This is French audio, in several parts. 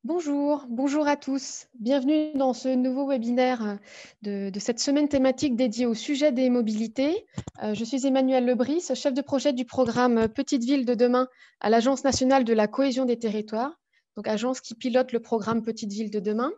Bonjour, bonjour à tous. Bienvenue dans ce nouveau webinaire de cette semaine thématique dédiée au sujet des mobilités. Je suis Emmanuelle Lebris, chef de projet du programme Petite Ville de demain à l'Agence nationale de la cohésion des territoires, donc agence qui pilote le programme Petite Ville de demain.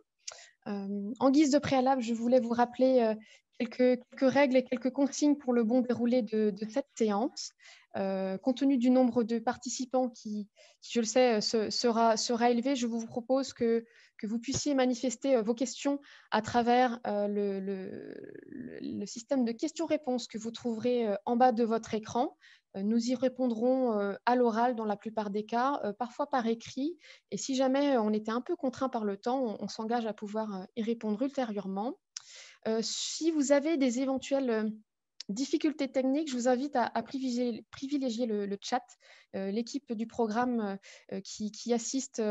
En guise de préalable, je voulais vous rappeler quelques règles et quelques consignes pour le bon déroulé de cette séance. Compte tenu du nombre de participants qui je le sais, sera élevé, je vous propose que vous puissiez manifester vos questions à travers le système de questions-réponses que vous trouverez en bas de votre écran. Nous y répondrons à l'oral dans la plupart des cas, parfois par écrit. Et si jamais on était un peu contraint par le temps, on s'engage à pouvoir y répondre ultérieurement. Si vous avez des éventuelles difficultés techniques, je vous invite à privilégier le chat. L'équipe du programme qui assiste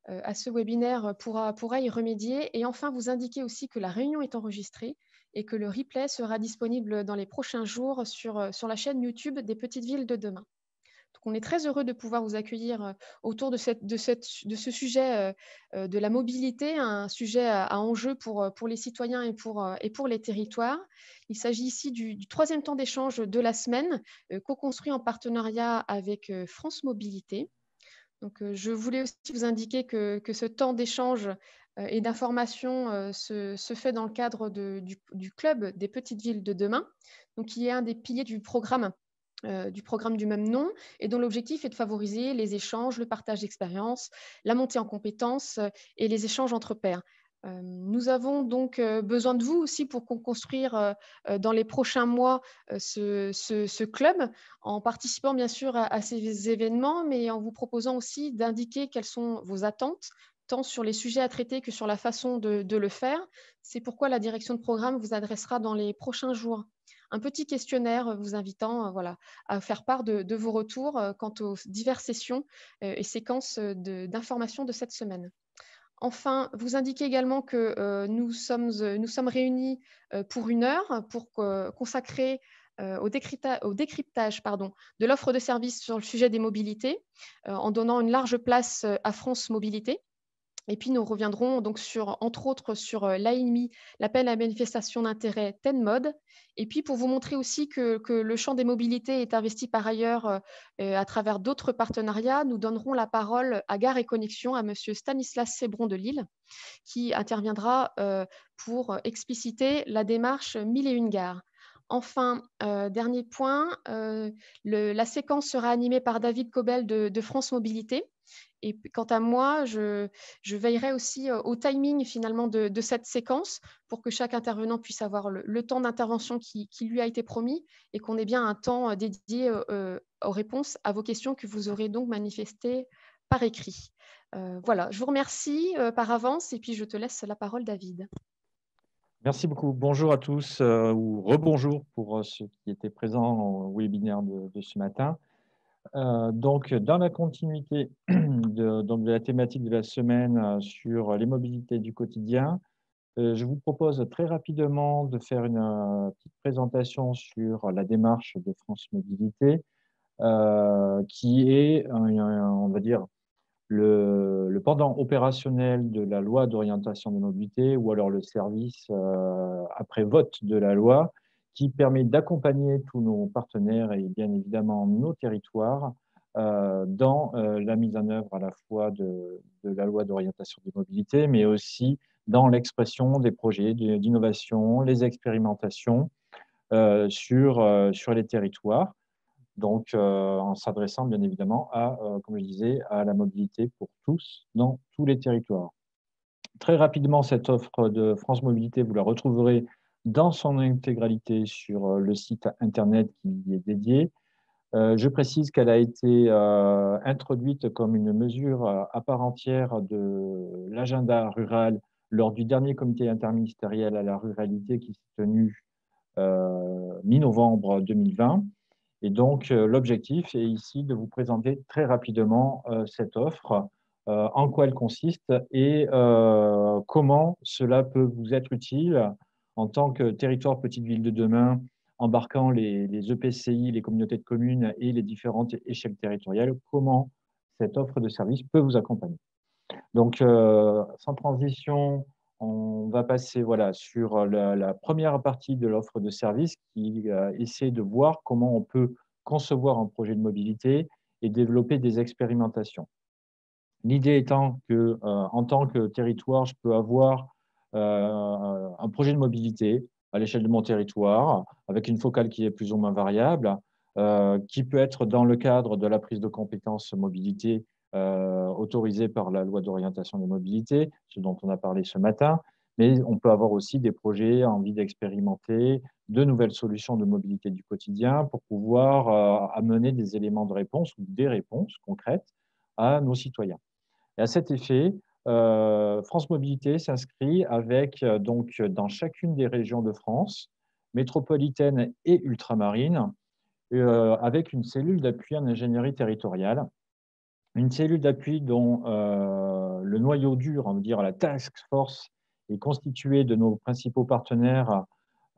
à ce webinaire pourra y remédier. Et enfin, vous indiquer aussi que la réunion est enregistrée et que le replay sera disponible dans les prochains jours sur la chaîne YouTube des Petites Villes de demain. Donc, on est très heureux de pouvoir vous accueillir autour de ce sujet de la mobilité, un sujet à enjeu pour les citoyens et pour les territoires. Il s'agit ici du troisième temps d'échange de la semaine, co-construit en partenariat avec France Mobilité. Donc, je voulais aussi vous indiquer que ce temps d'échange et d'information se fait dans le cadre du club des petites villes de demain, donc qui est un des piliers du programme du même nom et dont l'objectif est de favoriser les échanges, le partage d'expériences, la montée en compétences et les échanges entre pairs. Nous avons donc besoin de vous aussi pour construire dans les prochains mois ce club, en participant bien sûr à ces événements, mais en vous proposant aussi d'indiquer quelles sont vos attentes, tant sur les sujets à traiter que sur la façon de le faire. C'est pourquoi la direction de programme vous adressera dans les prochains jours un petit questionnaire vous invitant voilà, à faire part de vos retours quant aux diverses sessions et séquences d'informations de cette semaine. Enfin, vous indiquez également que nous sommes réunis pour 1 heure pour consacrer au décryptage de l'offre de services sur le sujet des mobilités, en donnant une large place à France Mobilité. Et puis, nous reviendrons donc entre autres sur l'AMI, l'appel à manifestation d'intérêt TENMOD. Et puis, pour vous montrer aussi que le champ des mobilités est investi par ailleurs à travers d'autres partenariats, nous donnerons la parole à Gare et Connexion, à Monsieur Stanislas Sébron de Lille, qui interviendra pour expliciter la démarche 1001 gares. Enfin, dernier point, la séquence sera animée par David Cobel de France Mobilité. Et quant à moi, je veillerai aussi au timing finalement de cette séquence pour que chaque intervenant puisse avoir le temps d'intervention qui lui a été promis et qu'on ait bien un temps dédié aux réponses à vos questions que vous aurez donc manifestées par écrit. Voilà, je vous remercie par avance et puis je te laisse la parole, David. Merci beaucoup. Bonjour à tous ou rebonjour pour ceux qui étaient présents au webinaire de ce matin. Donc, dans la continuité donc de la thématique de la semaine sur les mobilités du quotidien, je vous propose très rapidement de faire une petite présentation sur la démarche de France Mobilité, qui est, on va dire, le pendant opérationnel de la loi d'orientation des mobilités ou alors le service après vote de la loi qui permet d'accompagner tous nos partenaires et bien évidemment nos territoires dans la mise en œuvre à la fois de la loi d'orientation des mobilités, mais aussi dans l'expression des projets d'innovation, les expérimentations sur les territoires. Donc, en s'adressant bien évidemment à, comme je disais, à la mobilité pour tous dans tous les territoires. Très rapidement, cette offre de France Mobilité, vous la retrouverez dans son intégralité sur le site internet qui y est dédié. Je précise qu'elle a été introduite comme une mesure à part entière de l'agenda rural lors du dernier comité interministériel à la ruralité qui s'est tenu mi-novembre 2020. Et donc, l'objectif est ici de vous présenter très rapidement cette offre, en quoi elle consiste et comment cela peut vous être utile en tant que territoire petite ville de demain, embarquant les EPCI, les communautés de communes et les différentes échelles territoriales, comment cette offre de service peut vous accompagner. Donc, sans transition, on va passer voilà, sur la première partie de l'offre de service qui essaie de voir comment on peut concevoir un projet de mobilité et développer des expérimentations. L'idée étant que, en tant que territoire, je peux avoir un projet de mobilité à l'échelle de mon territoire, avec une focale qui est plus ou moins variable, qui peut être dans le cadre de la prise de compétences mobilité autorisée par la loi d'orientation des mobilités, ce dont on a parlé ce matin, mais on peut avoir aussi des projets envie d'expérimenter de nouvelles solutions de mobilité du quotidien pour pouvoir amener des éléments de réponse ou des réponses concrètes à nos citoyens. Et à cet effet, France Mobilité s'inscrit avec, donc, dans chacune des régions de France, métropolitaine et ultramarine, avec une cellule d'appui en ingénierie territoriale. Une cellule d'appui dont le noyau dur, on va dire la task force, est constitué de nos principaux partenaires,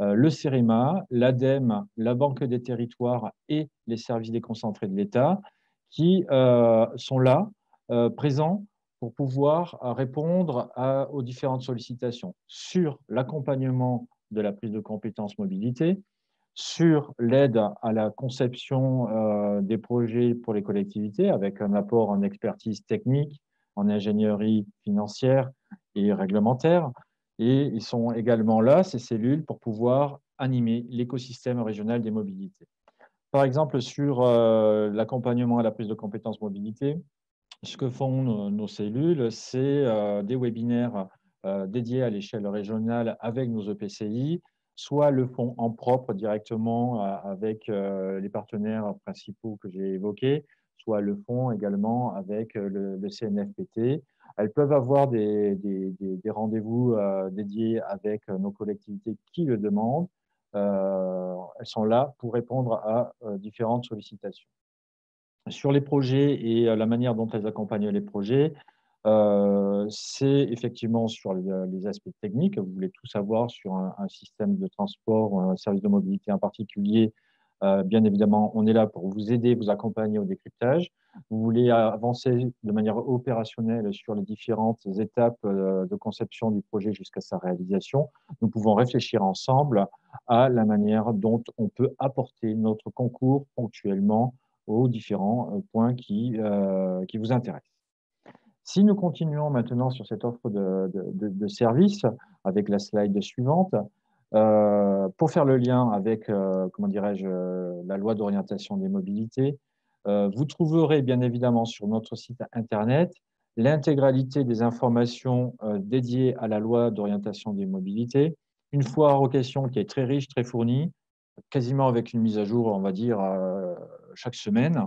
le CEREMA, l'ADEME, la Banque des territoires et les services déconcentrés de l'État, qui sont là, présents, pour pouvoir répondre aux différentes sollicitations sur l'accompagnement de la prise de compétences mobilité, sur l'aide à la conception des projets pour les collectivités, avec un apport en expertise technique, en ingénierie financière et réglementaire. Et ils sont également là, ces cellules, pour pouvoir animer l'écosystème régional des mobilités. Par exemple, sur l'accompagnement à la prise de compétences mobilité, ce que font nos cellules, c'est des webinaires dédiés à l'échelle régionale avec nos EPCI, soit le font en propre directement avec les partenaires principaux que j'ai évoqués, soit le font également avec le CNFPT. Elles peuvent avoir des rendez-vous dédiés avec nos collectivités qui le demandent. Elles sont là pour répondre à différentes sollicitations. Sur les projets et la manière dont elles accompagnent les projets, c'est effectivement sur les aspects techniques. Vous voulez tout savoir sur un système de transport ou un service de mobilité en particulier. Bien évidemment, on est là pour vous aider, vous accompagner au décryptage. Vous voulez avancer de manière opérationnelle sur les différentes étapes de conception du projet jusqu'à sa réalisation. Nous pouvons réfléchir ensemble à la manière dont on peut apporter notre concours ponctuellement aux différents points qui vous intéressent. Si nous continuons maintenant sur cette offre de services avec la slide suivante, pour faire le lien avec, comment dirais-je, la loi d'orientation des mobilités, vous trouverez bien évidemment sur notre site internet l'intégralité des informations dédiées à la loi d'orientation des mobilités, une foire aux questions qui est très riche, très fournie, quasiment avec une mise à jour, on va dire, chaque semaine,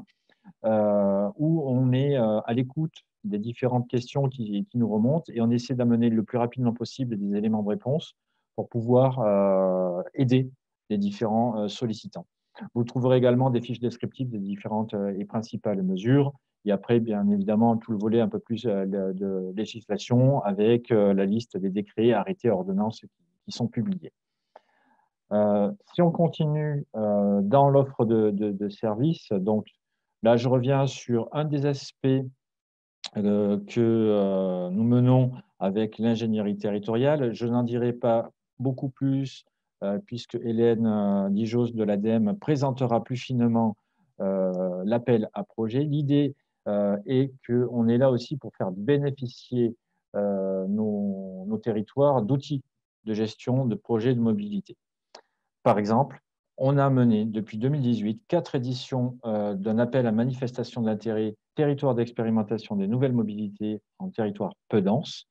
où on est à l'écoute des différentes questions qui nous remontent et on essaie d'amener le plus rapidement possible des éléments de réponse pour pouvoir aider les différents sollicitants. Vous trouverez également des fiches descriptives des différentes et principales mesures. Et après, bien évidemment, tout le volet un peu plus de législation avec la liste des décrets, arrêtés, ordonnances qui sont publiés. Si on continue dans l'offre de services, donc là, je reviens sur un des aspects que nous menons avec l'ingénierie territoriale. Je n'en dirai pas beaucoup plus puisque Hélène Dijos de l'ADEME présentera plus finement l'appel à projet. L'idée est qu'on est là aussi pour faire bénéficier nos territoires d'outils de gestion de projets de mobilité. Par exemple, on a mené depuis 2018 4 éditions d'un appel à manifestation d'intérêt territoire d'expérimentation des nouvelles mobilités en territoire peu dense,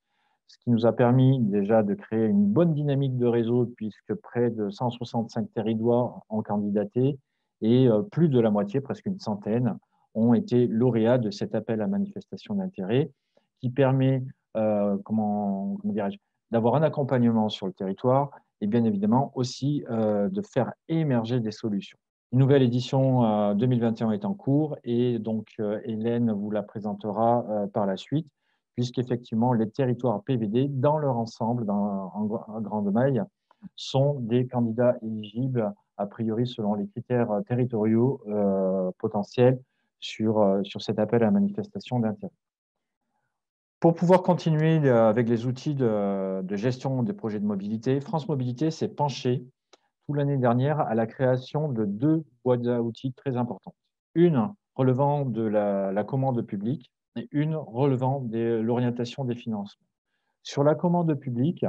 ce qui nous a permis déjà de créer une bonne dynamique de réseau puisque près de 165 territoires ont candidaté et plus de la moitié, presque une centaine, ont été lauréats de cet appel à manifestation d'intérêt qui permet, comment dirais-je, d'avoir un accompagnement sur le territoire et bien évidemment aussi de faire émerger des solutions. Une nouvelle édition 2021 est en cours et donc Hélène vous la présentera par la suite, puisqu'effectivement les territoires PVD dans leur ensemble, en grande maille, sont des candidats éligibles a priori selon les critères territoriaux potentiels sur cet appel à manifestation d'intérêt. Pour pouvoir continuer avec les outils de gestion des projets de mobilité, France Mobilité s'est penchée toute l'année dernière à la création de 2 boîtes à outils très importantes. Une relevant de la commande publique et une relevant de l'orientation des financements. Sur la commande publique,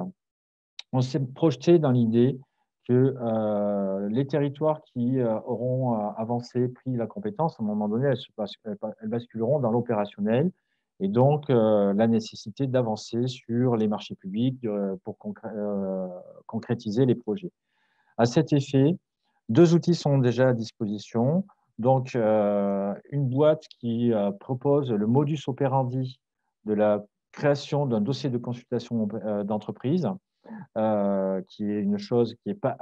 on s'est projeté dans l'idée que les territoires qui auront avancé, pris la compétence, à un moment donné, elles basculeront dans l'opérationnel. Et donc, la nécessité d'avancer sur les marchés publics pour concrétiser les projets. À cet effet, 2 outils sont déjà à disposition. Donc, une boîte qui propose le modus operandi de la création d'un dossier de consultation d'entreprise, qui est une chose qui n'est pas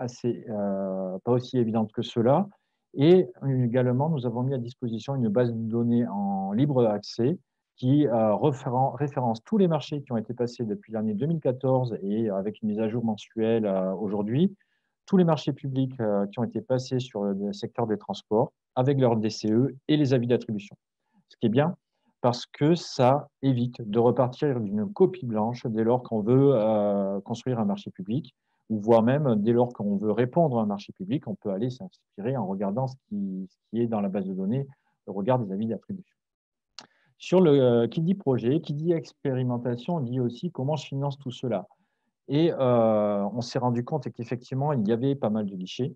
aussi évidente que cela. Et également, nous avons mis à disposition une base de données en libre accès qui référence tous les marchés qui ont été passés depuis l'année 2014 et avec une mise à jour mensuelle aujourd'hui, tous les marchés publics qui ont été passés sur le secteur des transports avec leur DCE et les avis d'attribution. Ce qui est bien, parce que ça évite de repartir d'une copie blanche dès lors qu'on veut construire un marché public, ou voire même dès lors qu'on veut répondre à un marché public, on peut aller s'inspirer en regardant ce qui est dans la base de données, au regard des avis d'attribution. Sur le qui dit projet, qui dit expérimentation, dit aussi comment je finance tout cela. Et on s'est rendu compte qu'effectivement, il y avait pas mal de guichets,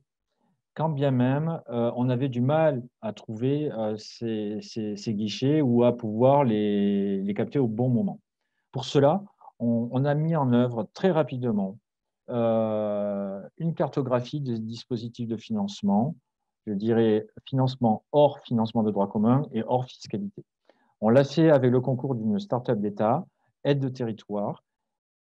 quand bien même on avait du mal à trouver ces guichets ou à pouvoir les capter au bon moment. Pour cela, on a mis en œuvre très rapidement une cartographie des dispositifs de financement, je dirais financement hors financement de droit commun et hors fiscalité. On l'a fait avec le concours d'une start-up d'État, aide de territoire,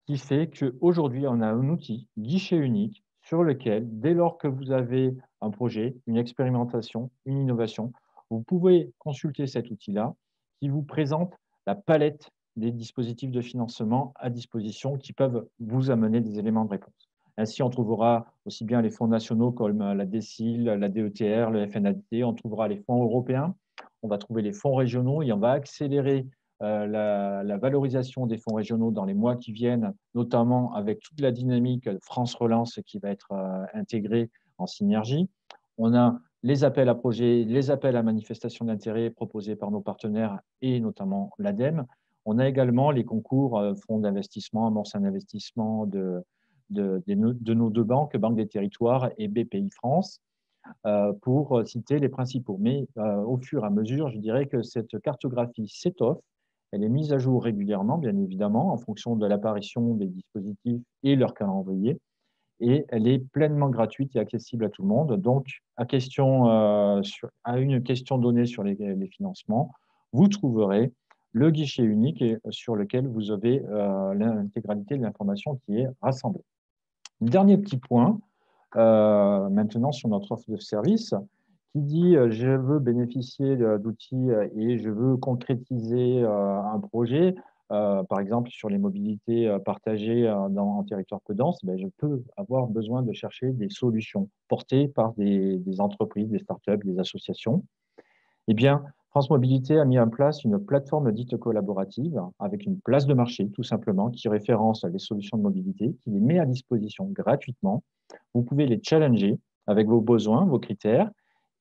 qui fait qu'aujourd'hui, on a un outil, guichet unique, sur lequel, dès lors que vous avez un projet, une expérimentation, une innovation, vous pouvez consulter cet outil-là qui vous présente la palette des dispositifs de financement à disposition qui peuvent vous amener des éléments de réponse. Ainsi, on trouvera aussi bien les fonds nationaux comme la DSIL, la DETR, le FNADT, on trouvera les fonds européens, on va trouver les fonds régionaux et on va accélérer la valorisation des fonds régionaux dans les mois qui viennent, notamment avec toute la dynamique France Relance qui va être intégrée en synergie. On a les appels à projets, les appels à manifestation d'intérêt proposés par nos partenaires et notamment l'ADEME. On a également les concours fonds d'investissement, amorce un investissement de nos 2 banques, Banque des Territoires et BPI France, pour citer les principaux. Mais au fur et à mesure, je dirais que cette cartographie s'étoffe. Elle est mise à jour régulièrement, bien évidemment, en fonction de l'apparition des dispositifs et leur calendrier. Et elle est pleinement gratuite et accessible à tout le monde. Donc, à une question donnée sur les financements, vous trouverez le guichet unique sur lequel vous avez l'intégralité de l'information qui est rassemblée. Dernier petit point, maintenant sur notre offre de service, qui dit je veux bénéficier d'outils et je veux concrétiser un projet, par exemple sur les mobilités partagées en territoire peu dense, ben, je peux avoir besoin de chercher des solutions portées par des entreprises, des startups, des associations. Eh bien, France Mobilité a mis en place une plateforme dite collaborative avec une place de marché, tout simplement, qui référence les solutions de mobilité, qui les met à disposition gratuitement. Vous pouvez les challenger avec vos besoins, vos critères,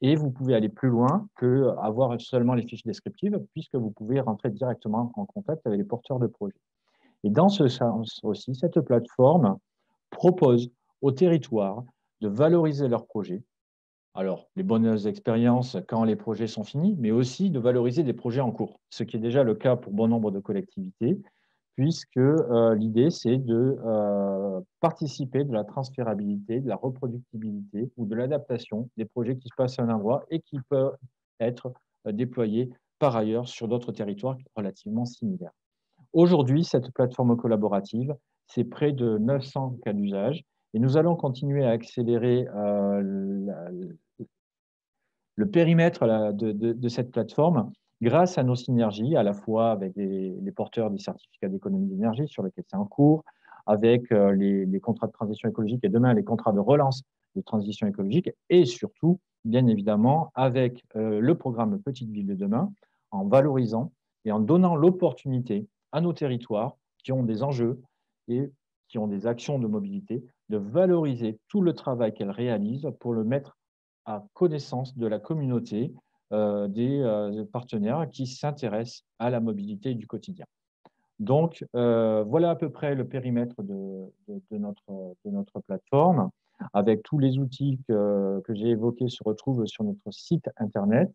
et vous pouvez aller plus loin que avoir seulement les fiches descriptives, puisque vous pouvez rentrer directement en contact avec les porteurs de projets. Et dans ce sens aussi, cette plateforme propose aux territoires de valoriser leurs projets. Alors, les bonnes expériences quand les projets sont finis, mais aussi de valoriser des projets en cours, ce qui est déjà le cas pour bon nombre de collectivités, puisque l'idée, c'est de participer de la transférabilité, de la reproductibilité ou de l'adaptation des projets qui se passent à un endroit et qui peuvent être déployés par ailleurs sur d'autres territoires relativement similaires. Aujourd'hui, cette plateforme collaborative, c'est près de 900 cas d'usage et nous allons continuer à accélérer le périmètre de cette plateforme grâce à nos synergies, à la fois avec les porteurs des certificats d'économie d'énergie sur lesquels c'est en cours, avec les contrats de transition écologique et demain les contrats de relance de transition écologique et surtout, bien évidemment, avec le programme Petite Ville de demain en valorisant et en donnant l'opportunité à nos territoires qui ont des enjeux et qui ont des actions de mobilité, de valoriser tout le travail qu'elles réalisent pour le mettre à connaissance de la communauté, des partenaires qui s'intéressent à la mobilité du quotidien. Donc, voilà à peu près le périmètre de notre plateforme, avec tous les outils que j'ai évoqués se retrouvent sur notre site internet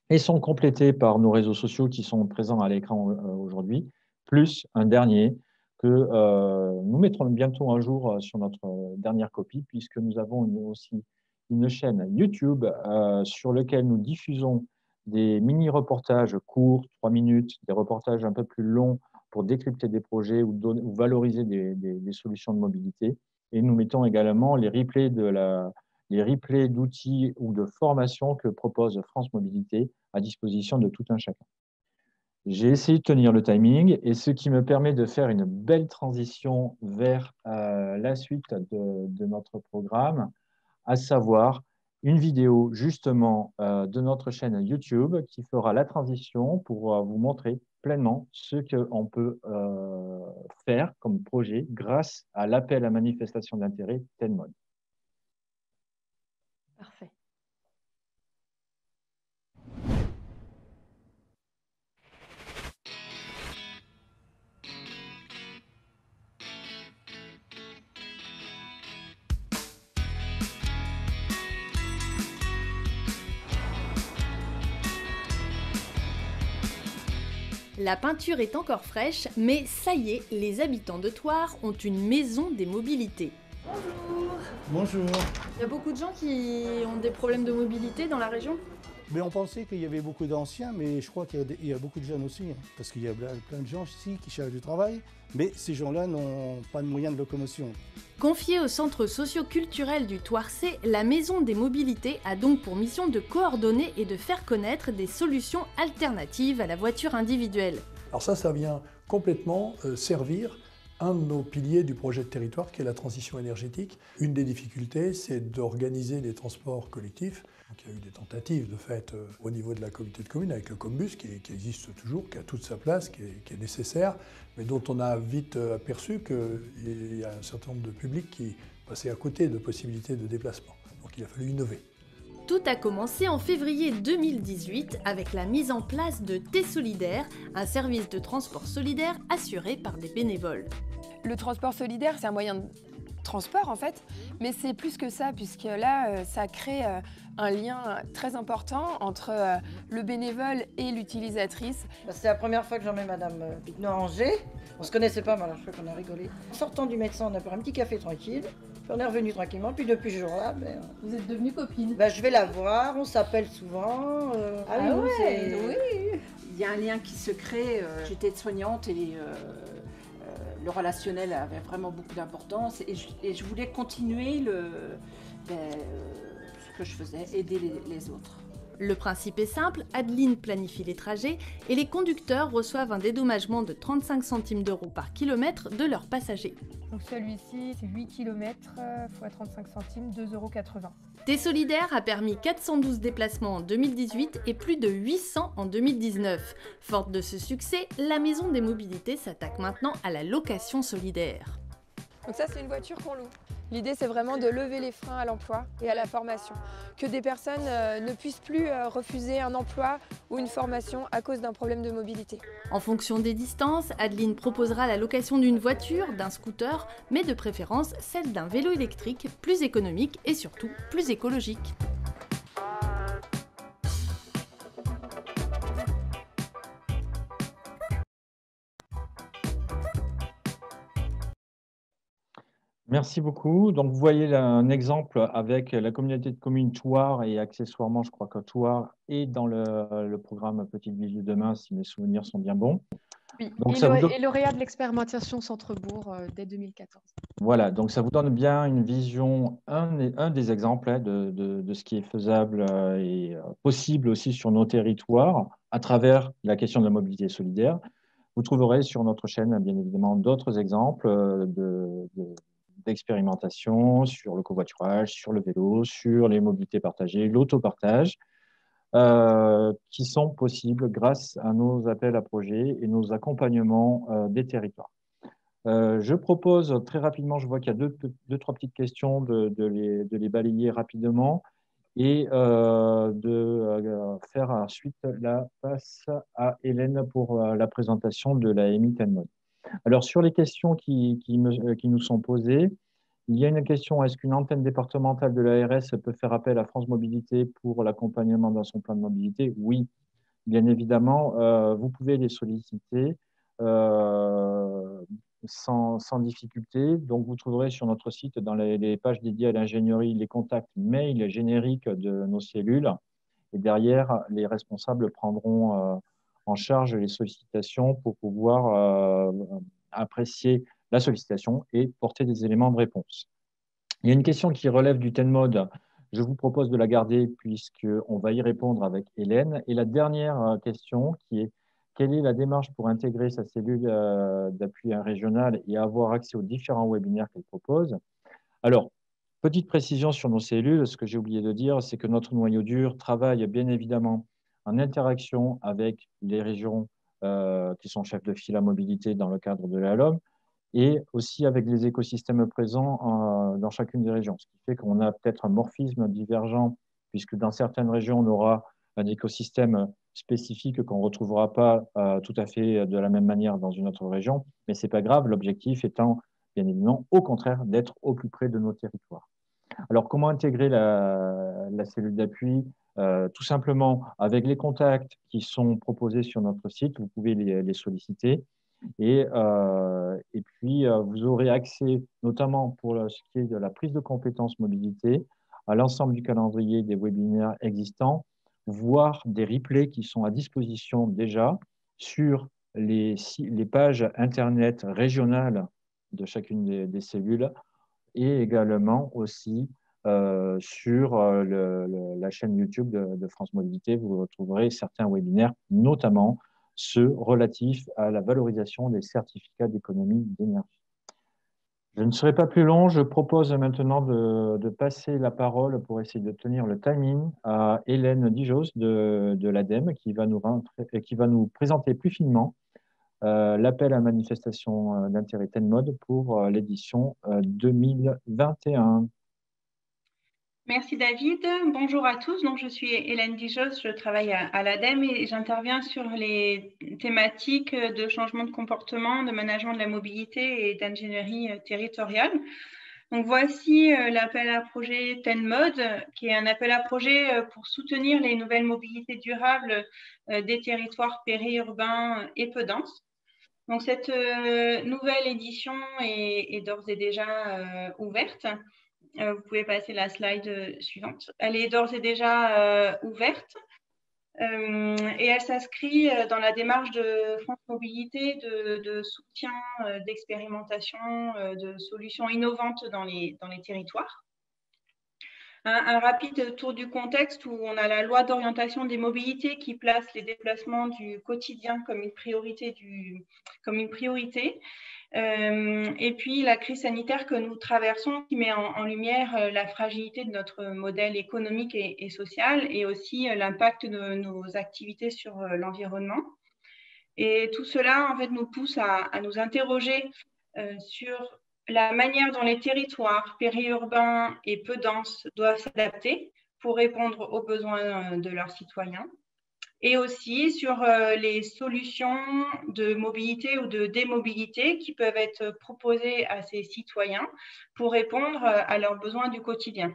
et sont complétés par nos réseaux sociaux qui sont présents à l'écran aujourd'hui, plus un dernier que nous mettrons bientôt un jour sur notre dernière copie, puisque nous avons aussi une chaîne YouTube sur laquelle nous diffusons des mini-reportages courts, 3 minutes, des reportages un peu plus longs pour décrypter des projets ou valoriser des solutions de mobilité. Et nous mettons également les replays d'outils ou de formations que propose France Mobilité à disposition de tout un chacun. J'ai essayé de tenir le timing et ce qui me permet de faire une belle transition vers la suite de notre programme, à savoir une vidéo justement de notre chaîne YouTube qui fera la transition pour vous montrer pleinement ce qu'on peut faire comme projet grâce à l'appel à manifestation d'intérêt TENMOD. Parfait. La peinture est encore fraîche, mais ça y est, les habitants de Thouars ont une maison des mobilités. Bonjour. Bonjour. Il y a beaucoup de gens qui ont des problèmes de mobilité dans la région? Mais on pensait qu'il y avait beaucoup d'anciens, mais je crois qu'il y a beaucoup de jeunes aussi, hein, parce qu'il y a plein de gens ici qui cherchent du travail, mais ces gens-là n'ont pas de moyens de locomotion. Confiée au centre socio-culturel du Thouarçais, la Maison des Mobilités a donc pour mission de coordonner et de faire connaître des solutions alternatives à la voiture individuelle. Alors ça vient complètement servir un de nos piliers du projet de territoire qui est la transition énergétique. Une des difficultés, c'est d'organiser les transports collectifs. Donc, il y a eu des tentatives de fait au niveau de la communauté de communes avec le Combus qui existe toujours, qui a toute sa place, qui est nécessaire, mais dont on a vite aperçu qu'il y a un certain nombre de publics qui passaient à côté de possibilités de déplacement. Donc il a fallu innover. Tout a commencé en février 2018 avec la mise en place de T-Solidaire, un service de transport solidaire assuré par des bénévoles. Le transport solidaire, c'est un moyen de transport en fait, mais c'est plus que ça, puisque là, ça crée un lien très important entre le bénévole et l'utilisatrice. C'est la première fois que j'emmène Madame Picno à Angers. On se connaissait pas, mais alors je crois qu'on a rigolé. En sortant du médecin, on a pris un petit café tranquille. Puis on est revenu tranquillement. Puis depuis ce jour-là, Vous êtes devenues copines? Je vais la voir. On s'appelle souvent. Oui. Il y a un lien qui se crée. J'étais soignante et le relationnel avait vraiment beaucoup d'importance. Et je voulais continuer ce que je faisais, aider les autres. Le principe est simple, Adeline planifie les trajets et les conducteurs reçoivent un dédommagement de 35 centimes d'euros par kilomètre de leurs passagers. Donc celui-ci, c'est 8 km x 35 centimes, 2,80 €. T-Solidaire a permis 412 déplacements en 2018 et plus de 800 en 2019. Forte de ce succès, la Maison des Mobilités s'attaque maintenant à la location solidaire. Donc ça, c'est une voiture qu'on loue. L'idée, c'est vraiment de lever les freins à l'emploi et à la formation. Que des personnes ne puissent plus refuser un emploi ou une formation à cause d'un problème de mobilité. En fonction des distances, Adeline proposera la location d'une voiture, d'un scooter, mais de préférence celle d'un vélo électrique plus économique et surtout plus écologique. Merci beaucoup. Donc, vous voyez là un exemple avec la communauté de communes Thouars et accessoirement, je crois que Thouars est dans le programme Petite Ville de demain, si mes souvenirs sont bien bons. Oui, Donc, et lauréat de l'expérimentation Centre-Bourg dès 2014. Voilà, donc ça vous donne bien une vision, un des exemples de ce qui est faisable et possible aussi sur nos territoires à travers la question de la mobilité solidaire. Vous trouverez sur notre chaîne, bien évidemment, d'autres exemples d'expérimentation sur le covoiturage, sur le vélo, sur les mobilités partagées, l'autopartage. qui sont possibles grâce à nos appels à projets et nos accompagnements des territoires. Je propose très rapidement, je vois qu'il y a trois petites questions, de les balayer rapidement et de faire ensuite la passe à Hélène pour la présentation de la MI Tenmod. Alors, sur les questions qui nous sont posées, il y a une question, est-ce qu'une antenne départementale de l'ARS peut faire appel à France Mobilité pour l'accompagnement dans son plan de mobilité? Oui, bien évidemment, vous pouvez les solliciter sans difficulté. Donc, vous trouverez sur notre site, dans les pages dédiées à l'ingénierie, les contacts mail génériques de nos cellules. Et derrière, les responsables prendront en charge les sollicitations pour pouvoir apprécier la sollicitation et porter des éléments de réponse. Il y a une question qui relève du Tenmod. Je vous propose de la garder puisqu'on va y répondre avec Hélène. Et la dernière question qui est: quelle est la démarche pour intégrer sa cellule d'appui régional et avoir accès aux différents webinaires qu'elle propose? Alors, petite précision sur nos cellules, ce que j'ai oublié de dire, c'est que notre noyau dur travaille bien évidemment en interaction avec les régions qui sont chefs de file à mobilité dans le cadre de la LOM et aussi avec les écosystèmes présents dans chacune des régions. Ce qui fait qu'on a peut-être un morphisme divergent, puisque dans certaines régions, on aura un écosystème spécifique qu'on ne retrouvera pas tout à fait de la même manière dans une autre région, mais ce n'est pas grave, l'objectif étant, bien évidemment, au contraire, d'être au plus près de nos territoires. Alors, comment intégrer la cellule d'appui? Tout simplement, avec les contacts qui sont proposés sur notre site, vous pouvez les solliciter. Et puis, vous aurez accès, notamment pour ce qui est de la prise de compétences mobilité, à l'ensemble du calendrier des webinaires existants, voire des replays qui sont à disposition déjà sur les pages Internet régionales de chacune des cellules et également aussi sur la chaîne YouTube de France Mobilité. Vous retrouverez certains webinaires, notamment ceux relatifs à la valorisation des certificats d'économie d'énergie. Je ne serai pas plus long. Je propose maintenant de passer la parole pour essayer de tenir le timing à Hélène Dijos de l'ADEME qui va nous présenter plus finement l'appel à manifestation d'intérêt Tenmod pour l'édition 2021. Merci David. Bonjour à tous. Donc, je suis Hélène Dijos, je travaille à l'ADEME et j'interviens sur les thématiques de changement de comportement, de management de la mobilité et d'ingénierie territoriale. Donc, voici l'appel à projet Tenmod, qui est un appel à projet pour soutenir les nouvelles mobilités durables des territoires périurbains et peu denses. Donc, cette nouvelle édition est d'ores et déjà ouverte. Vous pouvez passer la slide suivante. Elle est d'ores et déjà ouverte et elle s'inscrit dans la démarche de France Mobilité de soutien, d'expérimentation, de solutions innovantes dans les territoires. Un rapide tour du contexte où on a la loi d'orientation des mobilités qui place les déplacements du quotidien comme une priorité. Et puis la crise sanitaire que nous traversons qui met en lumière la fragilité de notre modèle économique et social et aussi l'impact de nos activités sur l'environnement. Et tout cela en fait nous pousse à nous interroger sur la manière dont les territoires périurbains et peu denses doivent s'adapter pour répondre aux besoins de leurs citoyens. Et aussi sur les solutions de mobilité ou de démobilité qui peuvent être proposées à ces citoyens pour répondre à leurs besoins du quotidien.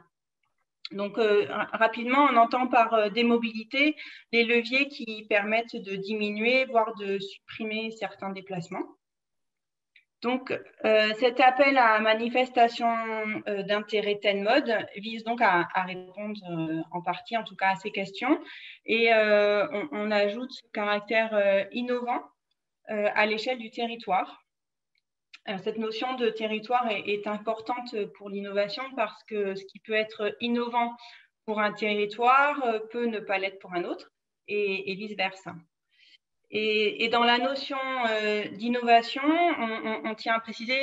Donc, rapidement, on entend par démobilité les leviers qui permettent de diminuer, voire de supprimer certains déplacements. Donc, cet appel à manifestation d'intérêt Tenmod vise donc à répondre en partie, en tout cas, à ces questions. Et on ajoute ce caractère innovant à l'échelle du territoire. Cette notion de territoire est importante pour l'innovation parce que ce qui peut être innovant pour un territoire peut ne pas l'être pour un autre et vice-versa. Et dans la notion d'innovation, on tient à préciser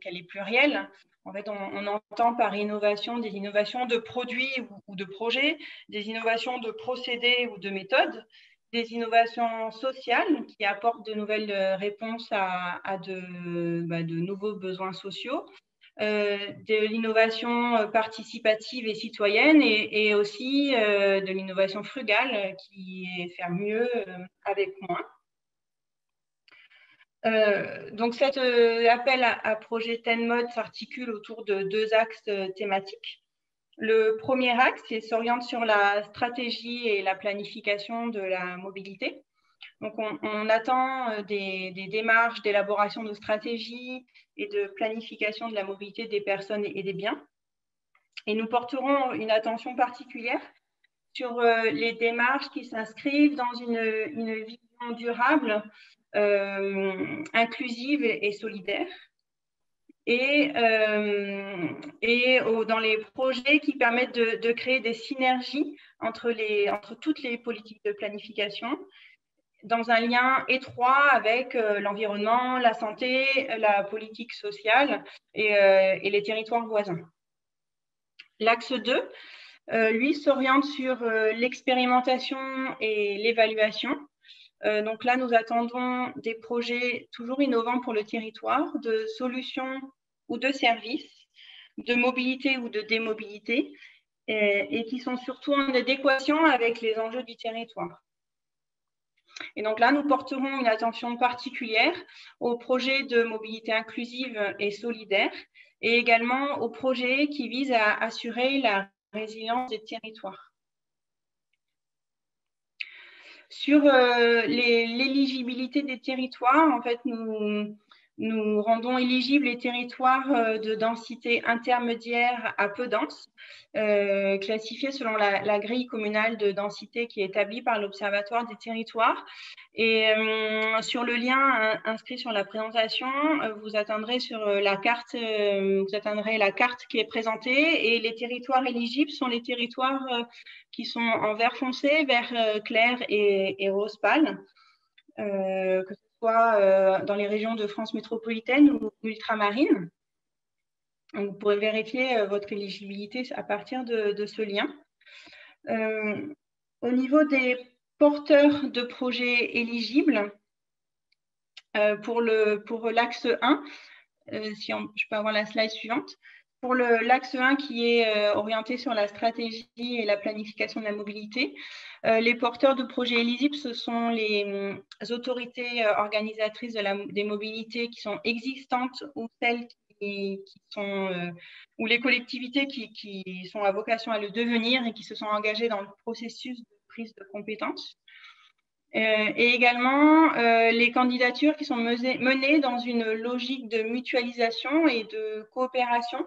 qu'elle est plurielle. En fait, on entend par innovation des innovations de produits ou de projets, des innovations de procédés ou de méthodes, des innovations sociales qui apportent de nouvelles réponses à de nouveaux besoins sociaux, de l'innovation participative et citoyenne et aussi de l'innovation frugale qui est faire mieux avec moins. Donc cet appel à projet TENMOD s'articule autour de 2 axes thématiques. Le premier axe s'oriente sur la stratégie et la planification de la mobilité. Donc, on attend des démarches d'élaboration de stratégies et de planification de la mobilité des personnes et des biens. Et nous porterons une attention particulière sur les démarches qui s'inscrivent dans une vision durable, inclusive et solidaire. Et dans les projets qui permettent de créer des synergies entre toutes les politiques de planification, dans un lien étroit avec l'environnement, la santé, la politique sociale et les territoires voisins. L'axe 2, lui, s'oriente sur l'expérimentation et l'évaluation. Donc là, nous attendons des projets toujours innovants pour le territoire, de solutions ou de services, de mobilité ou de démobilité, et qui sont surtout en adéquation avec les enjeux du territoire. Et donc là, nous porterons une attention particulière aux projets de mobilité inclusive et solidaire, et également aux projets qui visent à assurer la résilience des territoires. Sur l'éligibilité des territoires, en fait, nous rendons éligibles les territoires de densité intermédiaire à peu dense, classifiés selon la grille communale de densité qui est établie par l'Observatoire des territoires. Et sur le lien inscrit sur la présentation, vous atteindrez la carte qui est présentée, et les territoires éligibles sont les territoires qui sont en vert foncé, vert clair et rose pâle, que ce soit dans les régions de France métropolitaine ou ultramarine. Vous pourrez vérifier votre éligibilité à partir de ce lien. Au niveau des porteurs de projets éligibles, pour l'axe 1, si je peux avoir la slide suivante, pour l'axe 1 qui est orienté sur la stratégie et la planification de la mobilité, les porteurs de projets éligibles, ce sont les autorités organisatrices des mobilités qui sont existantes ou celles ou les collectivités qui sont à vocation à le devenir et qui se sont engagées dans le processus de prise de compétences. Et également les candidatures qui sont menées dans une logique de mutualisation et de coopération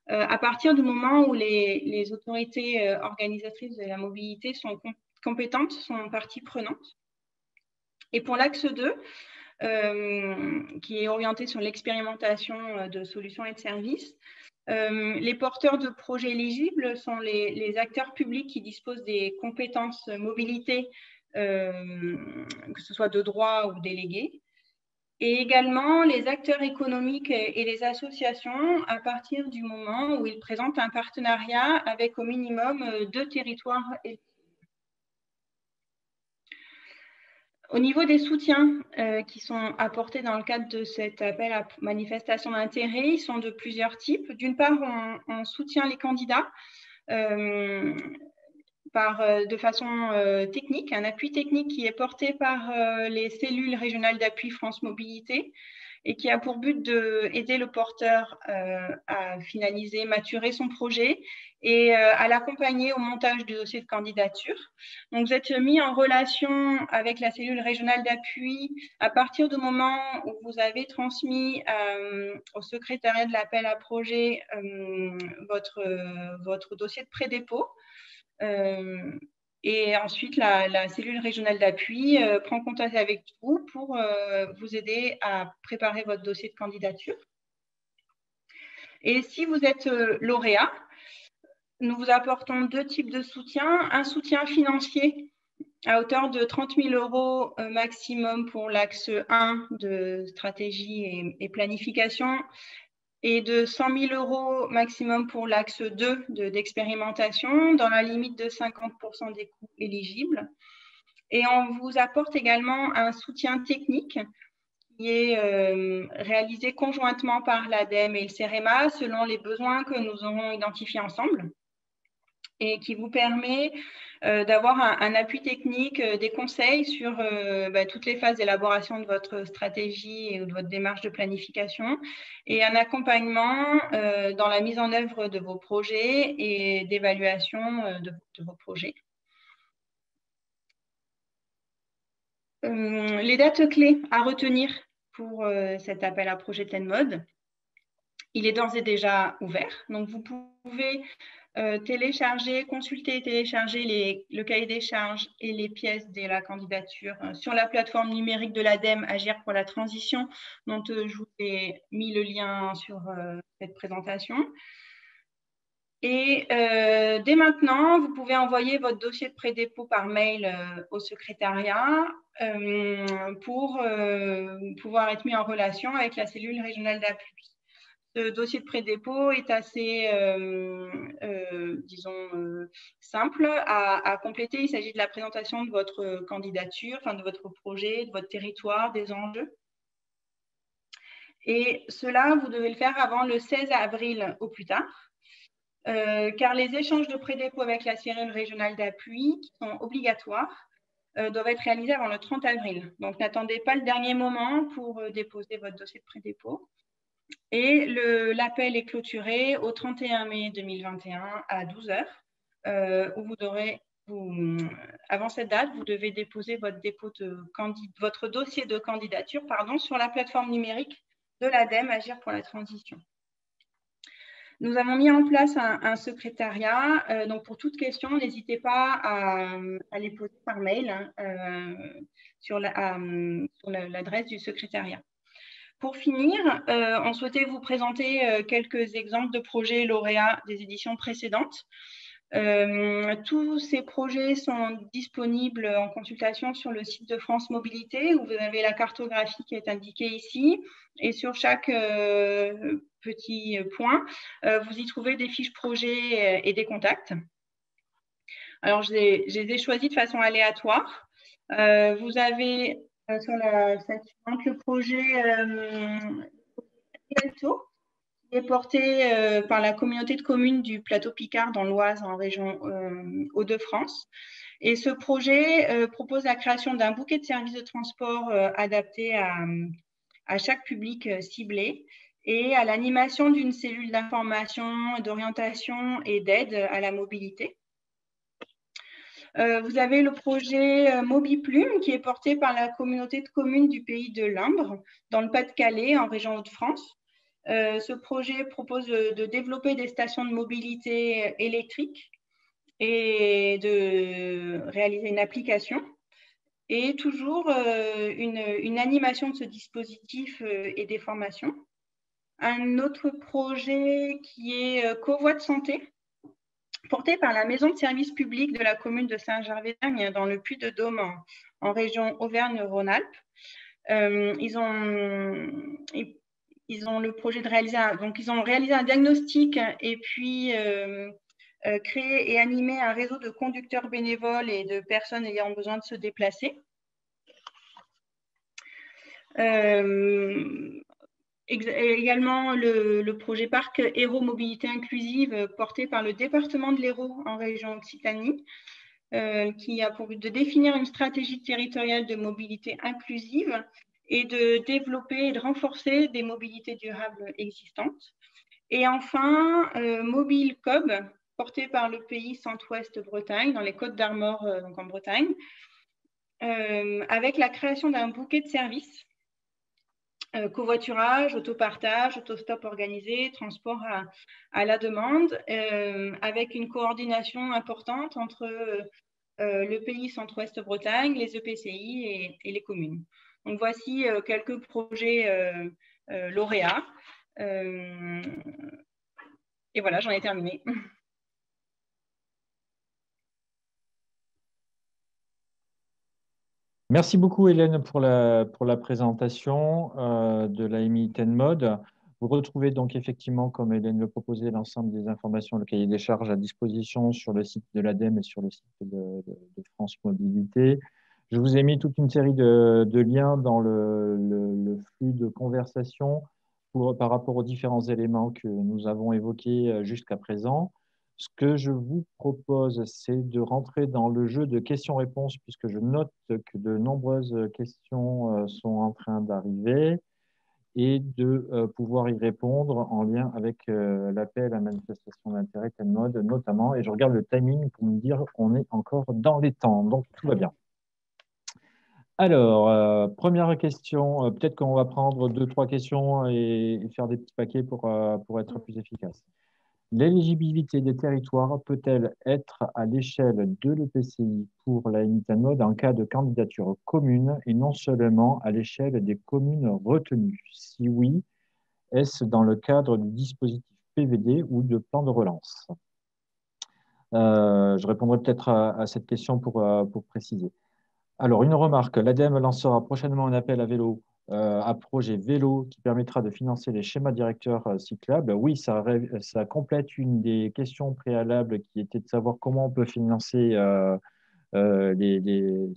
à partir du moment où les autorités organisatrices de la mobilité sont compétentes, sont partie prenante. Et pour l'axe 2, qui est orienté sur l'expérimentation de solutions et de services, les porteurs de projets éligibles sont les acteurs publics qui disposent des compétences mobilité, que ce soit de droit ou délégués, et également les acteurs économiques et les associations à partir du moment où ils présentent un partenariat avec au minimum 2 territoires. Au niveau des soutiens qui sont apportés dans le cadre de cet appel à manifestation d'intérêt, ils sont de plusieurs types. D'une part, on soutient les candidats de façon technique, un appui technique qui est porté par les cellules régionales d'appui France Mobilité et qui a pour but d'aider le porteur à finaliser, maturer son projet et à l'accompagner au montage du dossier de candidature. Donc, vous êtes mis en relation avec la cellule régionale d'appui à partir du moment où vous avez transmis au secrétariat de l'appel à projet votre dossier de pré-dépôt. Et ensuite, la cellule régionale d'appui prend contact avec vous pour vous aider à préparer votre dossier de candidature. Et si vous êtes lauréat, nous vous apportons 2 types de soutien. Un soutien financier à hauteur de 30 000 € maximum pour l'axe 1 de stratégie et planification et de 100 000 € maximum pour l'axe 2 d'expérimentation dans la limite de 50% des coûts éligibles. Et on vous apporte également un soutien technique qui est réalisé conjointement par l'ADEME et le CEREMA selon les besoins que nous aurons identifiés ensemble et qui vous permet d'avoir un appui technique, des conseils sur toutes les phases d'élaboration de votre stratégie et de votre démarche de planification et un accompagnement dans la mise en œuvre de vos projets et d'évaluation de vos projets. Les dates clés à retenir pour cet appel à projet TENMOD. Il est d'ores et déjà ouvert, donc vous pouvez consulter et télécharger le cahier des charges et les pièces de la candidature sur la plateforme numérique de l'ADEME Agir pour la transition, dont je vous ai mis le lien sur cette présentation. Et dès maintenant, vous pouvez envoyer votre dossier de pré-dépôt par mail au secrétariat pour pouvoir être mis en relation avec la cellule régionale d'appui. Ce dossier de pré-dépôt est assez, disons, simple à compléter. Il s'agit de la présentation de votre candidature, enfin de votre projet, de votre territoire, des enjeux. Et cela, vous devez le faire avant le 16 avril au plus tard, car les échanges de pré-dépôt avec la cellule régionale d'appui, qui sont obligatoires, doivent être réalisés avant le 30 avril. Donc, n'attendez pas le dernier moment pour déposer votre dossier de pré-dépôt. Et l'appel est clôturé au 31 mai 2021 à 12 h, où avant cette date, vous devez déposer votre dossier de candidature sur la plateforme numérique de l'ADEME Agir pour la transition. Nous avons mis en place un secrétariat, donc pour toute question, n'hésitez pas à les poser par mail sur l'adresse du secrétariat. Pour finir, on souhaitait vous présenter quelques exemples de projets lauréats des éditions précédentes. Tous ces projets sont disponibles en consultation sur le site de France Mobilité, où vous avez la cartographie qui est indiquée ici. Et sur chaque petit point, vous y trouvez des fiches projets et des contacts. Alors, je les ai choisis de façon aléatoire. Vous avez sur cette suivante le projet Rialto, qui est porté par la communauté de communes du Plateau Picard dans l'Oise, en région Hauts-de-France. Et ce projet propose la création d'un bouquet de services de transport adapté à chaque public ciblé et à l'animation d'une cellule d'information, d'orientation et d'aide à la mobilité. Vous avez le projet MobiPlume qui est porté par la communauté de communes du pays de l'Indre, dans le Pas-de-Calais, en région Hauts-de-France. Ce projet propose de développer des stations de mobilité électrique et de réaliser une application. Et toujours une animation de ce dispositif et des formations. Un autre projet qui est Covoie de santé, porté par la maison de service public de la commune de Saint-Gervais-d'Agne dans le Puy-de-Dôme en région Auvergne-Rhône-Alpes. Ils ont le projet de réaliser ils ont réalisé un diagnostic et puis créé et animé un réseau de conducteurs bénévoles et de personnes ayant besoin de se déplacer. Également le projet Parc Hérault Mobilité Inclusive porté par le département de l'Hérault en région Occitanie, qui a pour but de définir une stratégie territoriale de mobilité inclusive et de développer et de renforcer des mobilités durables existantes. Et enfin, Mobile Cob, porté par le pays Centre-Ouest Bretagne, dans les Côtes d'Armor, donc en Bretagne, avec la création d'un bouquet de services, covoiturage, autopartage, autostop organisé, transport à la demande, avec une coordination importante entre le pays Centre-Ouest Bretagne, les EPCI et les communes. Donc voici quelques projets lauréats. Et voilà, j'en ai terminé. Merci beaucoup Hélène pour la présentation de l'AMI TenMod. Vous retrouvez donc effectivement, comme Hélène le proposait, l'ensemble des informations, le cahier des charges à disposition sur le site de l'ADEME et sur le site de France Mobilité. Je vous ai mis toute une série de liens dans le flux de conversation par rapport aux différents éléments que nous avons évoqués jusqu'à présent. Ce que je vous propose, c'est de rentrer dans le jeu de questions-réponses, puisque je note que de nombreuses questions sont en train d'arriver, et de pouvoir y répondre en lien avec l'appel à manifestation d'intérêt TenMod notamment. Et je regarde le timing pour me dire qu'on est encore dans les temps, donc tout va bien. Alors, première question, peut-être qu'on va prendre 2-3 questions et faire des petits paquets pour être plus efficace. L'éligibilité des territoires peut-elle être à l'échelle de l'EPCI pour l'AMI TenMod en cas de candidature commune et non seulement à l'échelle des communes retenues? Si oui, est-ce dans le cadre du dispositif PVD ou de plan de relance? Je répondrai peut-être à cette question pour préciser. Alors, une remarque, l'ADEME lancera prochainement un appel à projet vélo qui permettra de financer les schémas directeurs cyclables. Oui, ça complète une des questions préalables qui était de savoir comment on peut financer les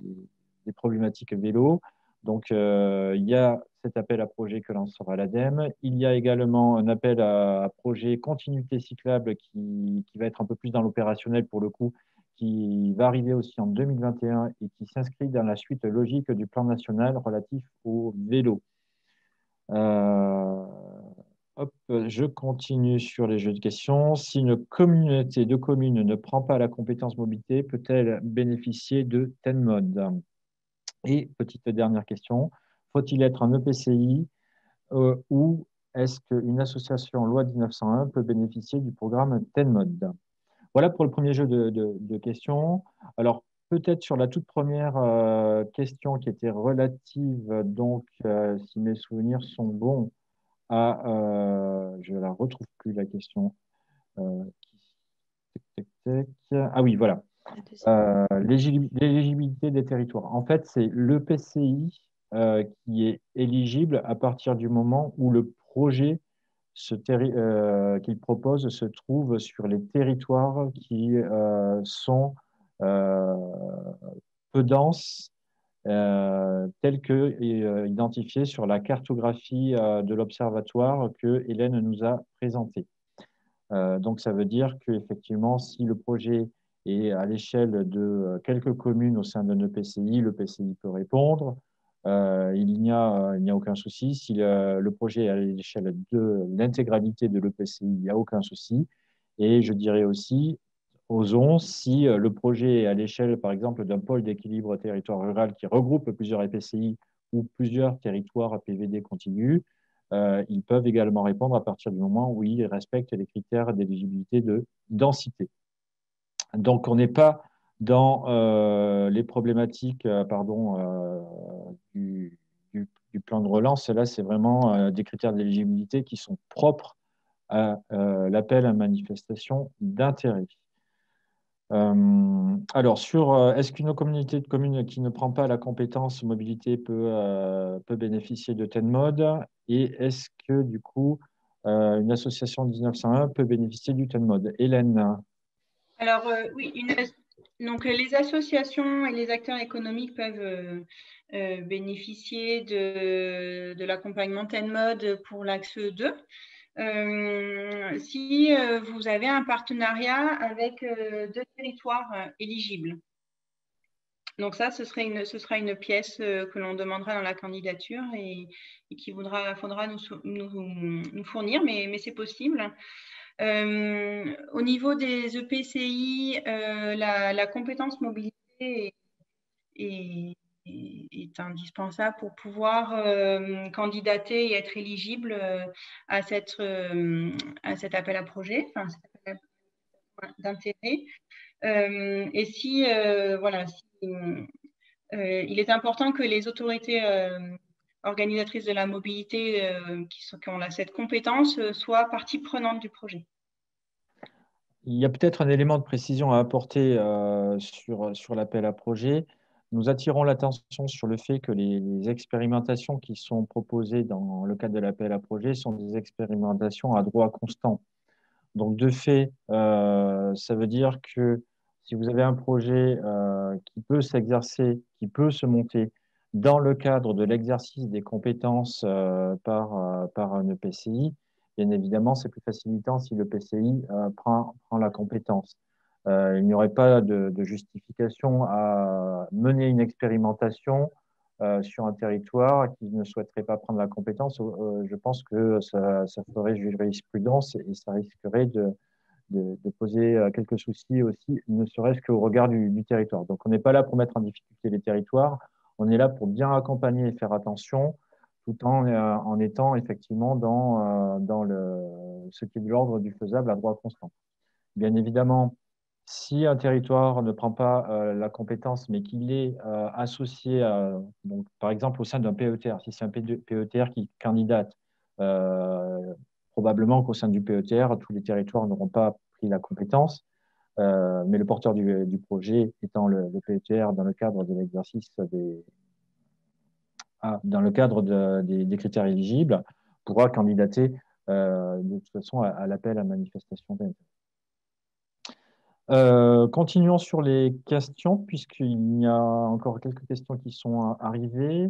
problématiques vélo. Donc, il y a cet appel à projet que lancera l'ADEME. Il y a également un appel à projet continuité cyclable qui va être un peu plus dans l'opérationnel pour le coup, qui va arriver aussi en 2021 et qui s'inscrit dans la suite logique du plan national relatif au vélo. Je continue sur les jeux de questions. Si une communauté de communes ne prend pas la compétence mobilité, peut-elle bénéficier de TenMod? Et petite dernière question, faut-il être un EPCI ou est-ce qu'une association loi 1901 peut bénéficier du programme TenMod? Voilà pour le premier jeu de questions. Alors, peut-être sur la toute première question qui était relative, donc, si mes souvenirs sont bons, je ne la retrouve plus, la question. Ah oui, voilà. L'éligibilité des territoires. En fait, c'est l'EPCI qui est éligible à partir du moment où le projet qu'il propose se trouve sur les territoires qui sont peu denses, tels que identifiés sur la cartographie de l'observatoire que Hélène nous a présentée. Donc, ça veut dire qu'effectivement, si le projet est à l'échelle de quelques communes au sein d'un EPCI, l'EPCI peut répondre. Il n'y a aucun souci. Si le projet est à l'échelle de l'intégralité de l'EPCI, il n'y a aucun souci. Et je dirais aussi, osons, si le projet est à l'échelle, par exemple, d'un pôle d'équilibre territoire rural qui regroupe plusieurs EPCI ou plusieurs territoires PVD contigus, ils peuvent également répondre à partir du moment où ils respectent les critères d'éligibilité de densité. Donc, on n'est pas dans les problématiques du plan de relance. Là, c'est vraiment des critères d'éligibilité qui sont propres à l'appel à manifestation d'intérêt. Alors, est-ce qu'une communauté de communes qui ne prend pas la compétence mobilité peut bénéficier de TenMod? Et est-ce que, du coup, une association 1901 peut bénéficier du TenMod? Hélène? Alors, oui, donc les associations et les acteurs économiques peuvent bénéficier de l'accompagnement TenMod pour l'axe 2. Si vous avez un partenariat avec 2 territoires éligibles. Donc ça, ce sera une pièce que l'on demandera dans la candidature et qu'il faudra nous fournir, mais c'est possible. Au niveau des EPCI, la compétence mobilité est indispensable pour pouvoir candidater et être éligible à cet appel à projet, enfin, cet appel d'intérêt. Et il est important que les autorités organisatrices de la mobilité qui ont cette compétence soient partie prenante du projet. Il y a peut-être un élément de précision à apporter sur l'appel à projet. nous attirons l'attention sur le fait que les expérimentations qui sont proposées dans le cadre de l'appel à projet sont des expérimentations à droit constant. Donc, de fait, ça veut dire que si vous avez un projet qui peut s'exercer, qui peut se monter dans le cadre de l'exercice des compétences par un EPCI, bien évidemment, c'est plus facilitant si le PCI prend la compétence. Il n'y aurait pas de justification à mener une expérimentation sur un territoire qui ne souhaiterait pas prendre la compétence. Je pense que ça ferait jurisprudence et ça risquerait de poser quelques soucis aussi, ne serait-ce qu'au regard du territoire. Donc, on n'est pas là pour mettre en difficulté les territoires, on est là pour bien accompagner et faire attention, tout en étant effectivement dans ce qui est de l'ordre du faisable à droit constant. Bien évidemment, si un territoire ne prend pas la compétence, mais qu'il est associé, donc, par exemple, au sein d'un PETR, si c'est un PETR qui candidate, probablement qu'au sein du PETR, tous les territoires n'auront pas pris la compétence, mais le porteur du projet étant le PETR dans le cadre de l'exercice dans le cadre des critères éligibles, pourra candidater de toute façon à l'appel à manifestation d'intérêt. Continuons sur les questions, puisqu'il y a encore quelques questions qui sont arrivées.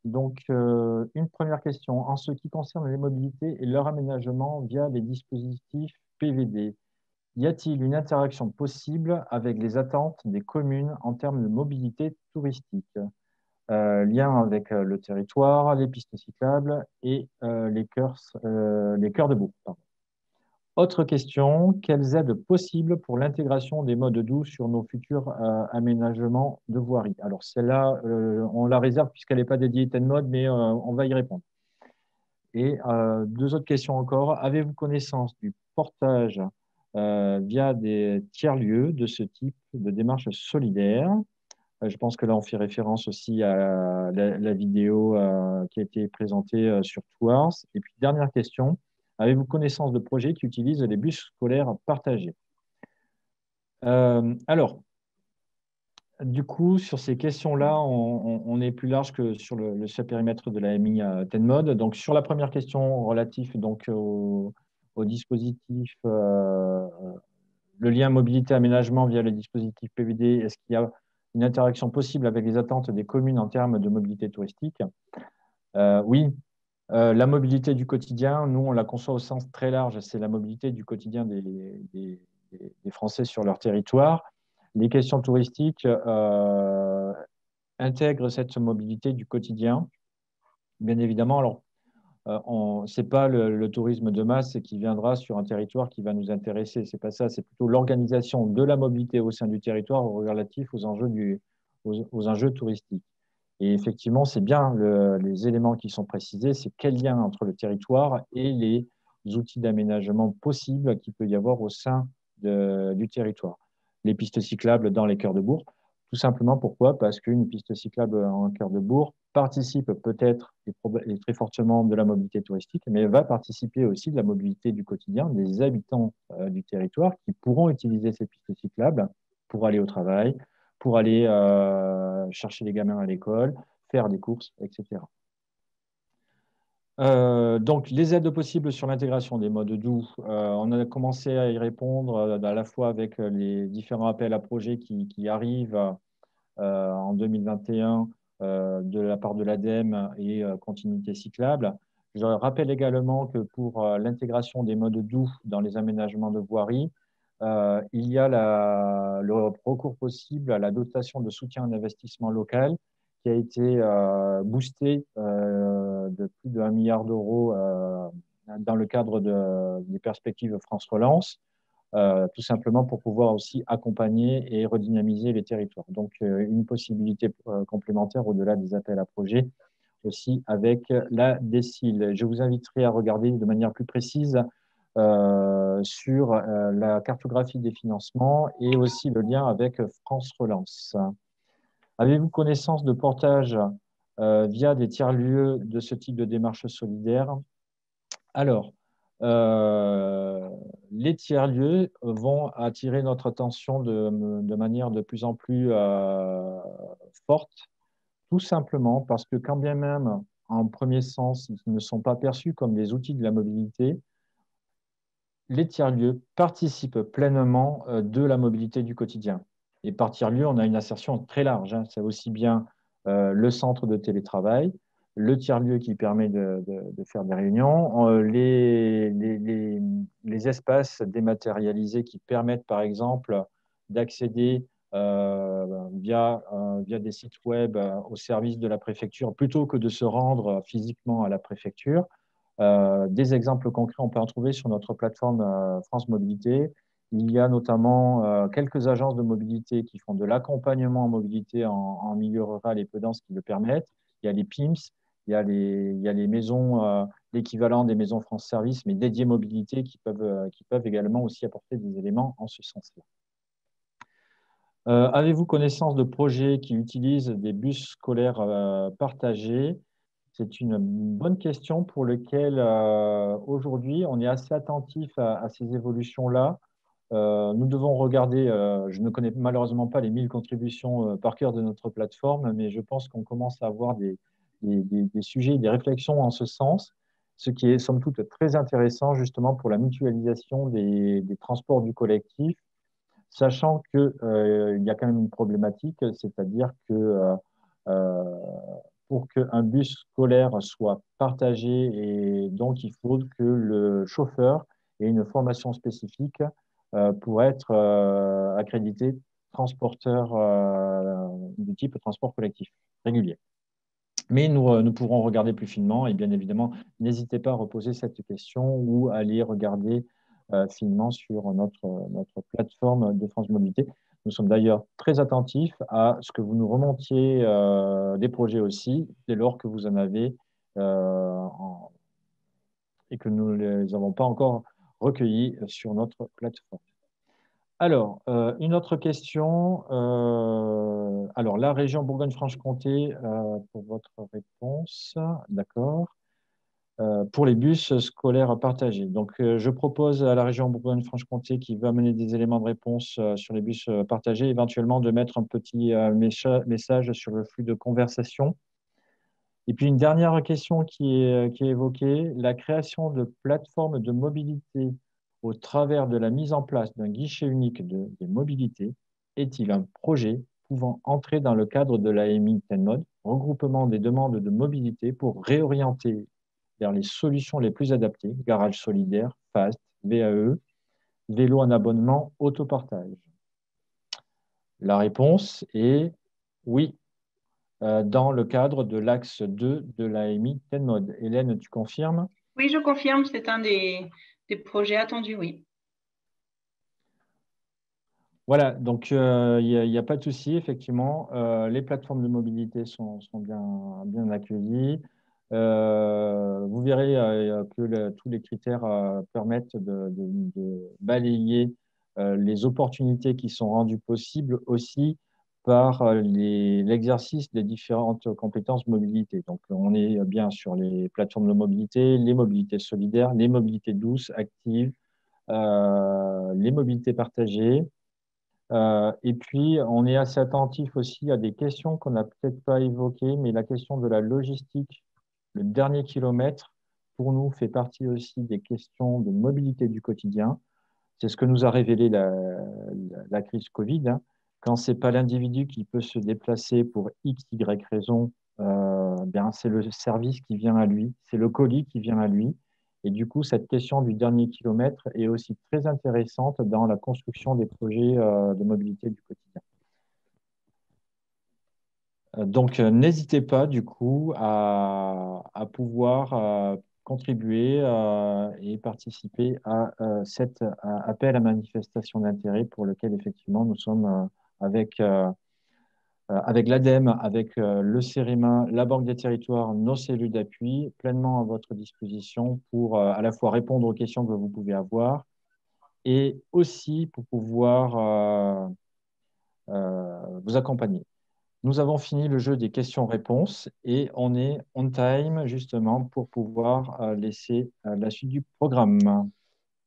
Donc, une première question. En ce qui concerne les mobilités et leur aménagement via les dispositifs PVD, y a-t-il une interaction possible avec les attentes des communes en termes de mobilité touristique? Lien avec le territoire, les pistes cyclables et les cœurs de bourg. Pardon. Autre question, quelles aides possibles pour l'intégration des modes doux sur nos futurs aménagements de voirie? Alors celle-là, on la réserve puisqu'elle n'est pas dédiée à mode, mais on va y répondre. Et deux autres questions encore. Avez-vous connaissance du portage via des tiers-lieux de ce type de démarche solidaire? Je pense que là, on fait référence aussi à la vidéo qui a été présentée sur Tours. Et puis, dernière question. Avez-vous connaissance de projets qui utilisent les bus scolaires partagés? Alors, du coup, sur ces questions-là, on est plus large que sur le seul périmètre de la MI TENMOD. Donc, sur la première question relative donc, au dispositif, le lien mobilité-aménagement via le dispositif PVD, est-ce qu'il y a une interaction possible avec les attentes des communes en termes de mobilité touristique? Oui. La mobilité du quotidien, nous, on la conçoit au sens très large. C'est la mobilité du quotidien des Français sur leur territoire. Les questions touristiques intègrent cette mobilité du quotidien, bien évidemment. Alors, ce n'est pas le tourisme de masse qui viendra sur un territoire qui va nous intéresser. Ce n'est pas ça. C'est plutôt l'organisation de la mobilité au sein du territoire relatif aux enjeux touristiques. Et effectivement, c'est bien les éléments qui sont précisés, c'est quel lien entre le territoire et les outils d'aménagement possibles qu'il peut y avoir au sein du territoire. Les pistes cyclables dans les cœurs de bourg, tout simplement pourquoi? Parce qu'une piste cyclable en cœur de bourg participe peut-être et très fortement de la mobilité touristique, mais va participer aussi de la mobilité du quotidien des habitants du territoire qui pourront utiliser ces pistes cyclables pour aller au travail, pour aller chercher les gamins à l'école, faire des courses, etc. Donc, les aides possibles sur l'intégration des modes doux, on a commencé à y répondre à la fois avec les différents appels à projets qui arrivent en 2021 de la part de l'ADEME et Continuité cyclable. Je rappelle également que pour l'intégration des modes doux dans les aménagements de voirie, il y a le recours possible à la dotation de soutien en investissement local qui a été boostée de plus de 1 milliard d'euros dans le cadre des perspectives France Relance, tout simplement pour pouvoir aussi accompagner et redynamiser les territoires. Donc, une possibilité complémentaire au-delà des appels à projets aussi avec la DSIL. Je vous inviterai à regarder de manière plus précise sur la cartographie des financements et aussi le lien avec France Relance. Avez-vous connaissance de portage via des tiers-lieux de ce type de démarche solidaire? Alors, les tiers-lieux vont attirer notre attention de manière de plus en plus forte, tout simplement parce que quand bien même, en premier sens, ils ne sont pas perçus comme des outils de la mobilité, les tiers-lieux participent pleinement de la mobilité du quotidien. Et par tiers-lieu, on a une assertion très large, hein. C'est aussi bien le centre de télétravail, le tiers-lieu qui permet de faire des réunions, les espaces dématérialisés qui permettent, par exemple, d'accéder via des sites web au service de la préfecture plutôt que de se rendre physiquement à la préfecture. Des exemples concrets, on peut en trouver sur notre plateforme France Mobilité. Il y a notamment quelques agences de mobilité qui font de l'accompagnement en mobilité en milieu rural et peu dense qui le permettent. Il y a les PIMS, il y a les maisons, l'équivalent des maisons France Service, mais dédiées mobilité qui peuvent également aussi apporter des éléments en ce sens-là. Avez-vous connaissance de projets qui utilisent des bus scolaires partagés? C'est une bonne question pour laquelle aujourd'hui on est assez attentif à ces évolutions-là. Nous devons regarder, je ne connais malheureusement pas les 1000 contributions par cœur de notre plateforme, mais je pense qu'on commence à avoir des sujets, des réflexions en ce sens, ce qui est somme toute très intéressant justement pour la mutualisation des transports du collectif, sachant qu'il y a quand même une problématique, c'est-à-dire que pour qu'un bus scolaire soit partagé, et donc il faut que le chauffeur ait une formation spécifique pour être accrédité transporteur du type transport collectif régulier. Mais nous pourrons regarder plus finement et bien évidemment, n'hésitez pas à reposer cette question ou à aller regarder finement sur notre plateforme de France Mobilité. Nous sommes d'ailleurs très attentifs à ce que vous nous remontiez des projets aussi, dès lors que vous en avez et que nous ne les avons pas encore recueillis sur notre plateforme. Alors, une autre question. Alors, la région Bourgogne-Franche-Comté, pour votre réponse, d'accord. Pour les bus scolaires partagés. Donc, je propose à la région Bourgogne-Franche-Comté qui veut amener des éléments de réponse sur les bus partagés, éventuellement de mettre un petit message sur le flux de conversation. Et puis, une dernière question qui est évoquée, la création de plateformes de mobilité au travers de la mise en place d'un guichet unique des mobilités est-il un projet pouvant entrer dans le cadre de l'AMI TENMOD, regroupement des demandes de mobilité pour réorienter vers les solutions les plus adaptées, garage solidaire, FAST, VAE, vélo en abonnement, autopartage? La réponse est oui, dans le cadre de l'axe 2 de l'AMI TENMOD. Hélène, tu confirmes? Oui, je confirme, c'est un des projets attendus, oui. Voilà, donc il n'y a pas de souci, effectivement. Les plateformes de mobilité sont bien accueillies. Vous verrez que tous les critères permettent de balayer les opportunités qui sont rendues possibles aussi par l'exercice des différentes compétences mobilité. Donc, on est bien sur les plateformes de mobilité, les mobilités solidaires, les mobilités douces, actives, les mobilités partagées. Et puis, on est assez attentif aussi à des questions qu'on n'a peut-être pas évoquées, mais la question de la logistique, le dernier kilomètre, pour nous, fait partie aussi des questions de mobilité du quotidien. C'est ce que nous a révélé la crise Covid, hein. Quand ce n'est pas l'individu qui peut se déplacer pour X, Y raison, c'est le service qui vient à lui, c'est le colis qui vient à lui. Et du coup, cette question du dernier kilomètre est aussi très intéressante dans la construction des projets de mobilité du quotidien. Donc, n'hésitez pas du coup à pouvoir contribuer et participer à cet appel à manifestation d'intérêt pour lequel effectivement nous sommes avec l'ADEME, avec le CEREMA, la Banque des Territoires, nos cellules d'appui, pleinement à votre disposition pour à la fois répondre aux questions que vous pouvez avoir et aussi pour pouvoir vous accompagner. Nous avons fini le jeu des questions-réponses et on est on time justement pour pouvoir laisser la suite du programme.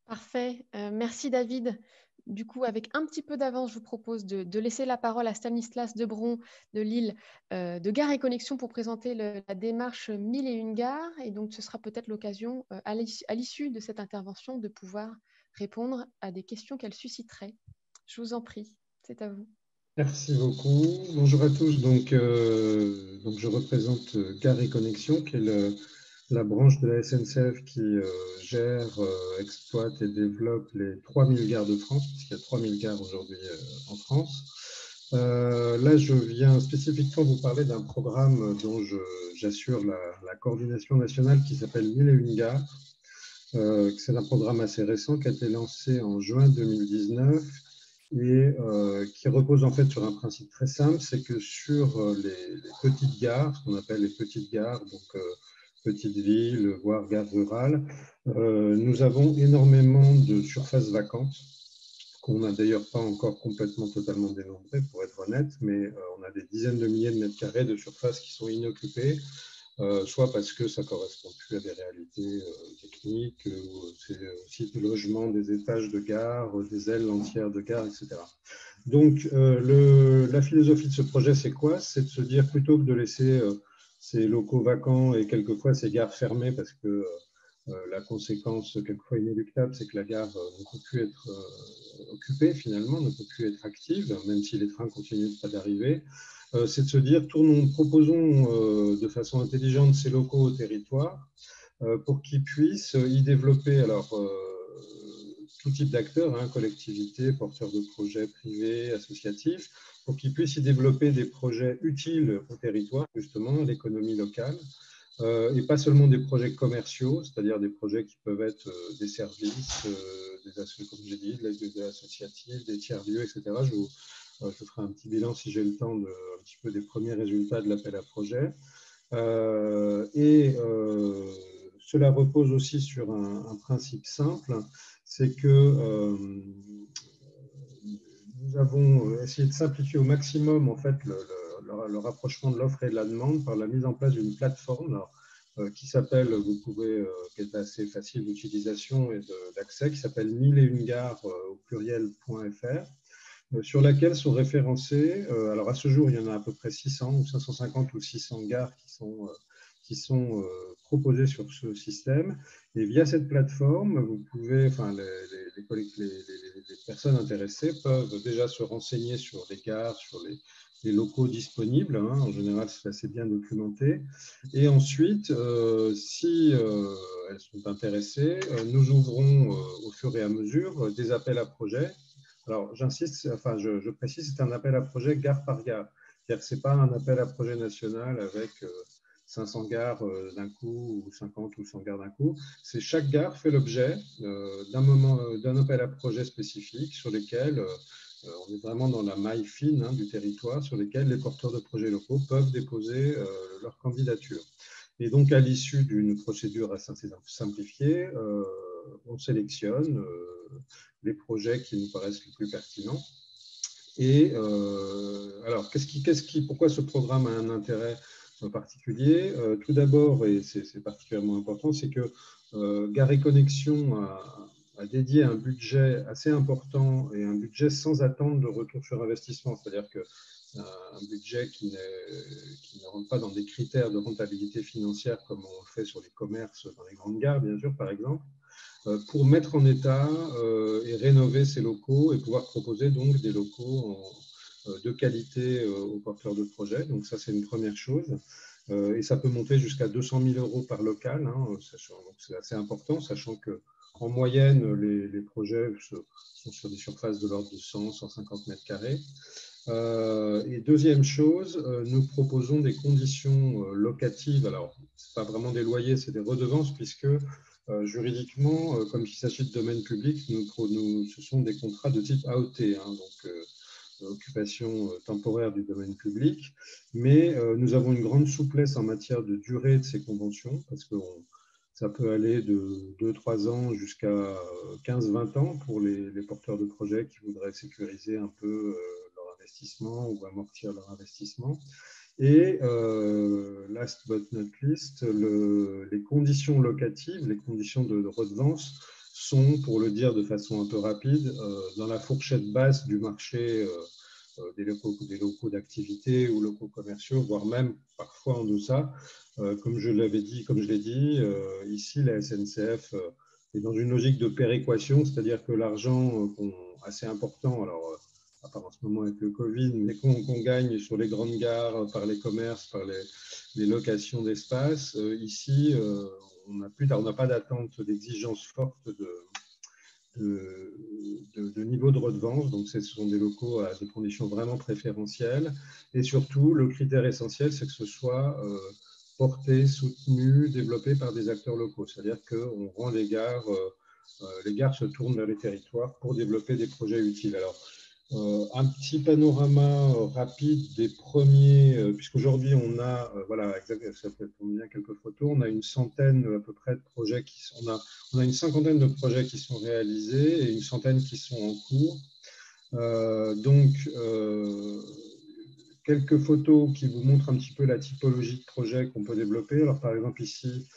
Parfait. Merci David. Du coup, avec un petit peu d'avance, je vous propose de laisser la parole à Stanislas Debron de Lille de Gare et Connexion pour présenter la démarche 1001 gares. Et donc, ce sera peut-être l'occasion, à l'issue de cette intervention, de pouvoir répondre à des questions qu'elle susciterait. Je vous en prie, c'est à vous. Merci beaucoup. Bonjour à tous. Donc je représente Gare et Connexion, qui est la branche de la SNCF qui gère, exploite et développe les 3000 gares de France, puisqu'il y a 3000 gares aujourd'hui en France. Là, je viens spécifiquement vous parler d'un programme dont j'assure la coordination nationale qui s'appelle 1001 gares. C'est un programme assez récent qui a été lancé en juin 2019 et qui repose en fait sur un principe très simple, c'est que sur les petites gares, ce qu'on appelle les petites gares, donc petites villes, voire gares rurales, nous avons énormément de surfaces vacantes, qu'on n'a d'ailleurs pas encore complètement totalement dénombrées, pour être honnête, mais on a des dizaines de milliers de mètres carrés de surfaces qui sont inoccupées, soit parce que ça ne correspond plus à des réalités techniques, ou c'est aussi du logement, des étages de gare, des ailes entières de gare, etc. Donc, la philosophie de ce projet, c'est quoi? C'est de se dire, plutôt que de laisser ces locaux vacants et quelquefois ces gares fermées, parce que la conséquence, quelquefois inéluctable, c'est que la gare ne peut plus être occupée, finalement, ne peut plus être active, même si les trains continuent d'arriver. C'est de se dire, proposons de façon intelligente ces locaux au territoire pour qu'ils puissent y développer tout type d'acteurs, hein, collectivités, porteurs de projets privés, associatifs, pour qu'ils puissent y développer des projets utiles au territoire, justement, à l'économie locale, et pas seulement des projets commerciaux, c'est-à-dire des projets qui peuvent être des services, comme j'ai dit, de l'aide associative, des tiers-lieux, etc. Je ferai un petit bilan si j'ai le temps un petit peu des premiers résultats de l'appel à projet. Cela repose aussi sur un principe simple, c'est que nous avons essayé de simplifier au maximum en fait, le rapprochement de l'offre et de la demande par la mise en place d'une plateforme qui s'appelle, qui est assez facile d'utilisation et d'accès, qui s'appelle 1001 gares au pluriel.fr. Sur laquelle sont référencées, alors à ce jour, il y en a à peu près 600 ou 550 ou 600 gares qui sont proposées sur ce système. Et via cette plateforme, vous pouvez, les personnes intéressées peuvent déjà se renseigner sur les gares, sur les locaux disponibles. Hein, en général, c'est assez bien documenté. Et ensuite, si elles sont intéressées, nous ouvrons au fur et à mesure des appels à projets. Alors, j'insiste, je précise, c'est un appel à projet gare par gare. C'est-à-dire que ce n'est pas un appel à projet national avec 500 gares d'un coup ou 50 ou 100 gares d'un coup. C'est chaque gare fait l'objet d'un appel à projet spécifique sur lesquels on est vraiment dans la maille fine, hein, du territoire, sur lesquels les porteurs de projets locaux peuvent déposer leur candidature. Et donc, à l'issue d'une procédure assez simplifiée, on sélectionne les projets qui nous paraissent les plus pertinents. Et alors, pourquoi ce programme a un intérêt particulier? Tout d'abord, et c'est particulièrement important, c'est que Gare et Connexion a dédié un budget assez important et un budget sans attente de retour sur investissement. C'est-à-dire que un budget qui ne rentre pas dans des critères de rentabilité financière comme on le fait sur les commerces dans les grandes gares, bien sûr, par exemple, pour mettre en état et rénover ces locaux et pouvoir proposer donc des locaux de qualité aux porteurs de projets. Donc ça, c'est une première chose. Et ça peut monter jusqu'à 200 000 € par local. Hein, c'est assez important, sachant qu'en moyenne, les projets sont sur des surfaces de l'ordre de 100, 150 mètres carrés. Et deuxième chose, nous proposons des conditions locatives. Alors, ce n'est pas vraiment des loyers, c'est des redevances, puisque juridiquement, comme il s'agit de domaine public, ce sont des contrats de type AOT, hein, donc occupation temporaire du domaine public. Mais nous avons une grande souplesse en matière de durée de ces conventions, parce que ça peut aller de 2-3 ans jusqu'à 15-20 ans pour les porteurs de projets qui voudraient sécuriser un peu leur investissement ou amortir leur investissement. Et last but not least, les conditions locatives, les conditions de redevance sont, pour le dire de façon un peu rapide, dans la fourchette basse du marché des locaux d'activité ou locaux commerciaux, voire même parfois en deçà. Comme je l'ai dit, ici la SNCF est dans une logique de péréquation, c'est-à-dire que l'argent assez important, alors à part en ce moment avec le Covid, mais qu'on gagne sur les grandes gares, par les commerces, par les locations d'espace, ici, on n'a pas d'attente, d'exigence forte de niveau de redevance. Donc, ce sont des locaux à des conditions vraiment préférentielles. Et surtout, le critère essentiel, c'est que ce soit porté, soutenu, développé par des acteurs locaux. C'est-à-dire qu'on rend les gares se tournent vers les territoires pour développer des projets utiles. Alors, un petit panorama rapide des premiers, puisqu'aujourd'hui on a, voilà, ça peut être bien quelques photos, on a une centaine à peu près de projets on a une cinquantaine de projets qui sont réalisés et une centaine qui sont en cours. Quelques photos qui vous montrent un petit peu la typologie de projets qu'on peut développer. Alors par exemple ici,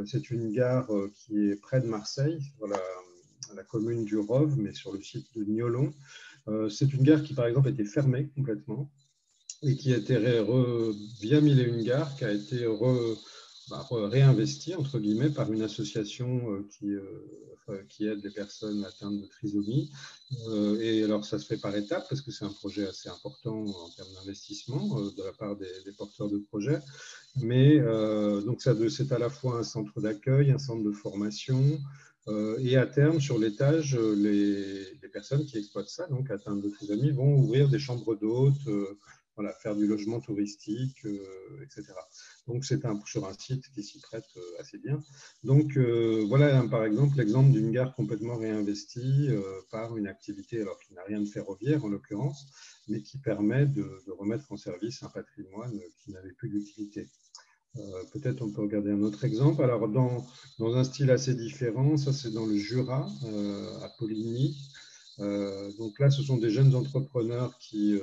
c'est une gare qui est près de Marseille, voilà, la commune du Rove, mais sur le site de Niolon. C'est une gare qui, par exemple, était fermée complètement et qui a été, via Mille et une gares, qui a été réinvestie, entre guillemets, par une association qui aide les personnes atteintes de trisomie. Et alors, ça se fait par étapes parce que c'est un projet assez important en termes d'investissement de la part des porteurs de projets. Mais donc, c'est à la fois un centre d'accueil, un centre de formation, et à terme, sur l'étage, les personnes qui exploitent ça, donc atteintes de trisomie, vont ouvrir des chambres d'hôtes, voilà, faire du logement touristique, etc. Donc, c'est sur un site qui s'y prête assez bien. Donc, voilà, par exemple, l'exemple d'une gare complètement réinvestie par une activité, alors qui n'a rien de ferroviaire en l'occurrence, mais qui permet de remettre en service un patrimoine qui n'avait plus d'utilité. Peut-être on peut regarder un autre exemple. Alors, dans un style assez différent, ça c'est dans le Jura, à Poligny. Donc là, ce sont des jeunes entrepreneurs qui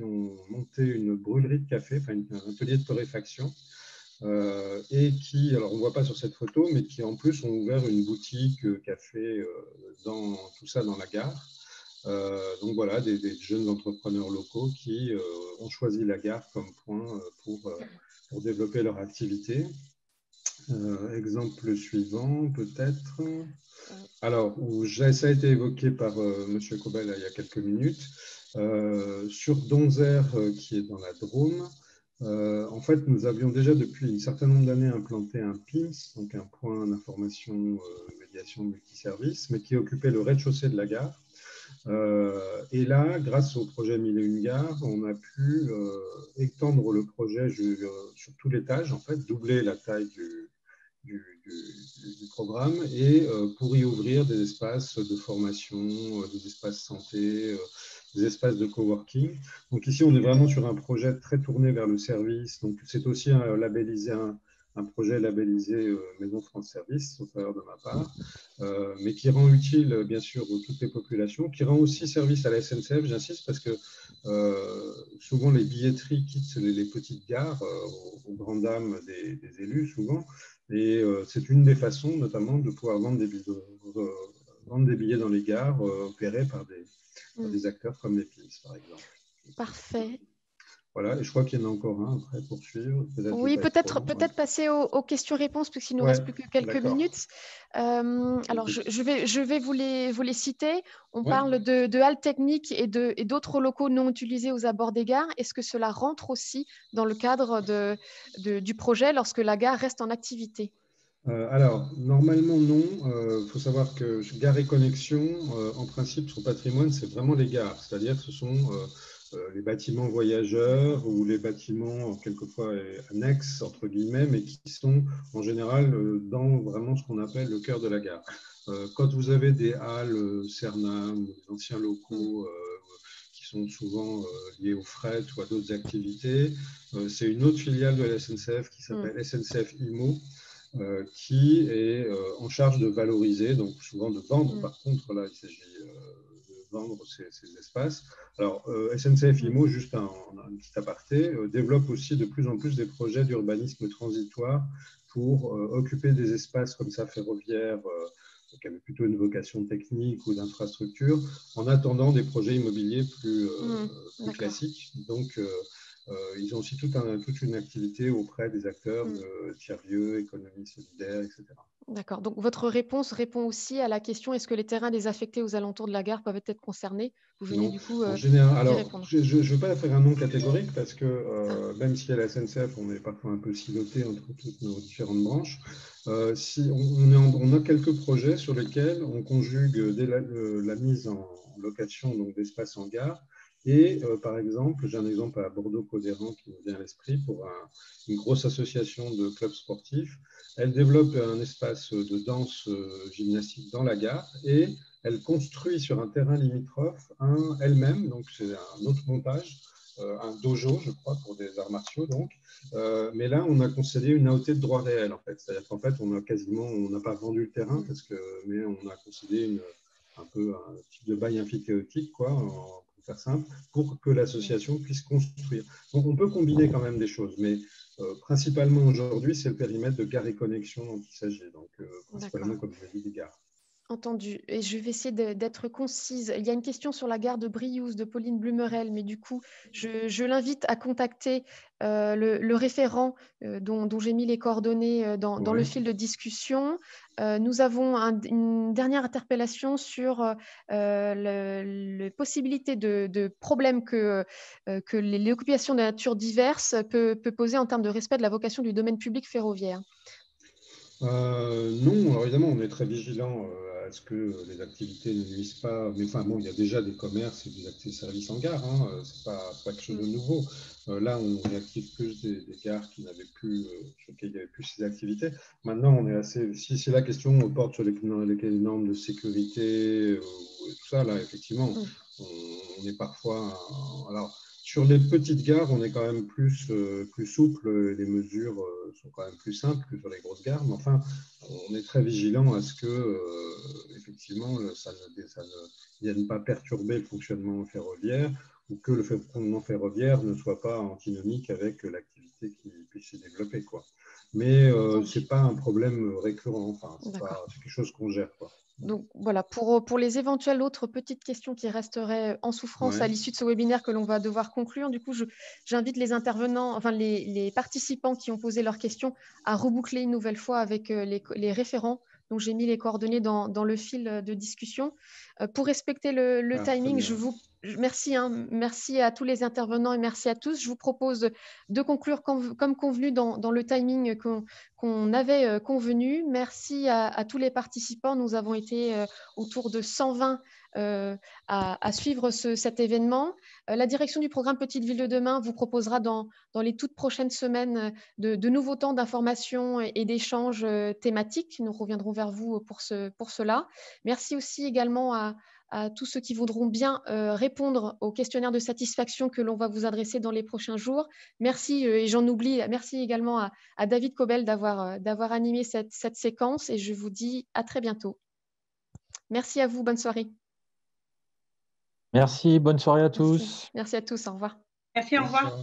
ont monté une brûlerie de café, enfin un atelier de torréfaction, et qui, alors on ne voit pas sur cette photo, mais qui en plus ont ouvert une boutique café, tout ça dans la gare. Donc voilà, des jeunes entrepreneurs locaux qui ont choisi la gare comme point pour développer leur activité. Exemple suivant, peut-être. Alors, ça a été évoqué par M. Cobel il y a quelques minutes. Sur Donzère, qui est dans la Drôme, en fait, nous avions déjà depuis un certain nombre d'années implanté un PIMS, donc un point d'information médiation multiservice, mais qui occupait le rez-de-chaussée de la gare. Et là, grâce au projet Mille et une gares, on a pu étendre le projet sur tout l'étage, en fait, doubler la taille du programme et pour y ouvrir des espaces de formation, des espaces santé, des espaces de coworking. Donc ici, on est vraiment sur un projet très tourné vers le service. Donc c'est aussi un projet labellisé Maison France Service, sauf erreur de ma part, mais qui rend utile, bien sûr, toutes les populations, qui rend aussi service à la SNCF, j'insiste, parce que souvent les billetteries quittent les petites gares aux grandes dames des élus, souvent, et c'est une des façons, notamment, de pouvoir vendre des billets dans les gares opérés par des acteurs comme les PIMS, par exemple. Parfait. Voilà, et je crois qu'il y en a encore un après pour suivre. Oui, peut-être passer aux questions-réponses, puisqu'il ne nous reste plus que quelques minutes. Alors, je vais vous les citer. On parle de halles techniques et d'autres locaux non utilisés aux abords des gares. Est-ce que cela rentre aussi dans le cadre du projet lorsque la gare reste en activité ? Alors, normalement, non. Il faut savoir que Gares et Connexions, en principe, son patrimoine, c'est vraiment les gares. C'est-à-dire que ce sont les bâtiments voyageurs ou les bâtiments quelquefois annexes, entre guillemets, mais qui sont en général dans vraiment ce qu'on appelle le cœur de la gare. Quand vous avez des halles Cernam, des anciens locaux qui sont souvent liés au fret ou à d'autres activités, c'est une autre filiale de la SNCF qui s'appelle SNCF IMO, qui est en charge de valoriser, donc souvent de vendre. Par contre, là, il s'agit vendre ces espaces. Alors, SNCF IMO, juste un petit aparté, développe aussi de plus en plus des projets d'urbanisme transitoire pour occuper des espaces comme ça ferroviaires, qui avaient plutôt une vocation technique ou d'infrastructure, en attendant des projets immobiliers plus classiques. Donc, ils ont aussi toute une activité auprès des acteurs de tiers-lieux, économie solidaire, etc. D'accord. Donc, votre réponse répond aussi à la question, est-ce que les terrains désaffectés aux alentours de la gare peuvent être concernés? Vous venez du coup en général, d'y alors, répondre. je ne veux pas faire un nom catégorique parce que même si à la SNCF, on est parfois un peu siloté entre toutes nos différentes branches, si on a quelques projets sur lesquels on conjugue dès la mise en location d'espaces en gare. Et par exemple, j'ai un exemple à Bordeaux-Codéran qui me vient à l'esprit pour une grosse association de clubs sportifs. Elle développe un espace de danse gymnastique dans la gare et elle construit sur un terrain limitrophe elle-même, donc c'est un autre montage, un dojo, je crois, pour des arts martiaux. Donc. Mais là, on a concédé une AOT de droit réel, en fait. C'est-à-dire qu'en fait, on n'a pas vendu le terrain, mais on a concédé un type de bail amphithéotique, quoi, pour faire simple, pour que l'association puisse construire. Donc, on peut combiner quand même des choses, mais principalement aujourd'hui, c'est le périmètre de Gare et Connexion dont il s'agit. Donc, principalement, comme je l'ai dit, des gares. Entendu. Et je vais essayer d'être concise. Il y a une question sur la gare de Briouze de Pauline Blumerel, mais du coup, je l'invite à contacter le référent dont j'ai mis les coordonnées dans le fil de discussion. Nous avons une dernière interpellation sur les possibilités de problèmes que l'occupation de nature diverse peut poser en termes de respect de la vocation du domaine public ferroviaire. Non, alors évidemment, on est très vigilant à ce que les activités ne nuisent pas. Mais enfin, bon, il y a déjà des commerces et des services en gare. Hein, c'est pas quelque chose de nouveau. Là, on réactive plus des gares qui n'avaient plus, sur lesquelles il n'y avait plus ces activités. Maintenant, on est assez. Si la question porte sur les normes de sécurité et tout ça, là, effectivement, on est parfois. Alors. Sur les petites gares, on est quand même plus souple, les mesures sont quand même plus simples que sur les grosses gares, mais enfin, on est très vigilant à ce que, effectivement, ça ne vienne pas perturber le fonctionnement ferroviaire ou que le fonctionnement ferroviaire ne soit pas antinomique avec l'activité qui puisse s'y développer, quoi. Mais ce n'est pas un problème récurrent, enfin, c'est quelque chose qu'on gère, quoi. Donc voilà, pour les éventuelles autres petites questions qui resteraient en souffrance à l'issue de ce webinaire que l'on va devoir conclure, du coup, j'invite les intervenants, enfin les participants qui ont posé leurs questions à reboucler une nouvelle fois avec les référents. Donc j'ai mis les coordonnées dans le fil de discussion. Pour respecter le timing, merci à tous les intervenants et merci à tous. Je vous propose de conclure comme convenu dans le timing qu'on avait convenu. Merci à tous les participants. Nous avons été autour de 120 à suivre cet événement. La direction du programme Petite Ville de demain vous proposera dans les toutes prochaines semaines de nouveaux temps d'information et d'échanges thématiques. Nous reviendrons vers vous pour cela. Merci aussi également à tous ceux qui voudront bien répondre au questionnaire de satisfaction que l'on va vous adresser dans les prochains jours. Merci, et j'en oublie, merci également à David Cobel d'avoir animé cette séquence et je vous dis à très bientôt. Merci à vous, bonne soirée. Merci, bonne soirée à tous. Merci à tous, au revoir. Merci, au revoir.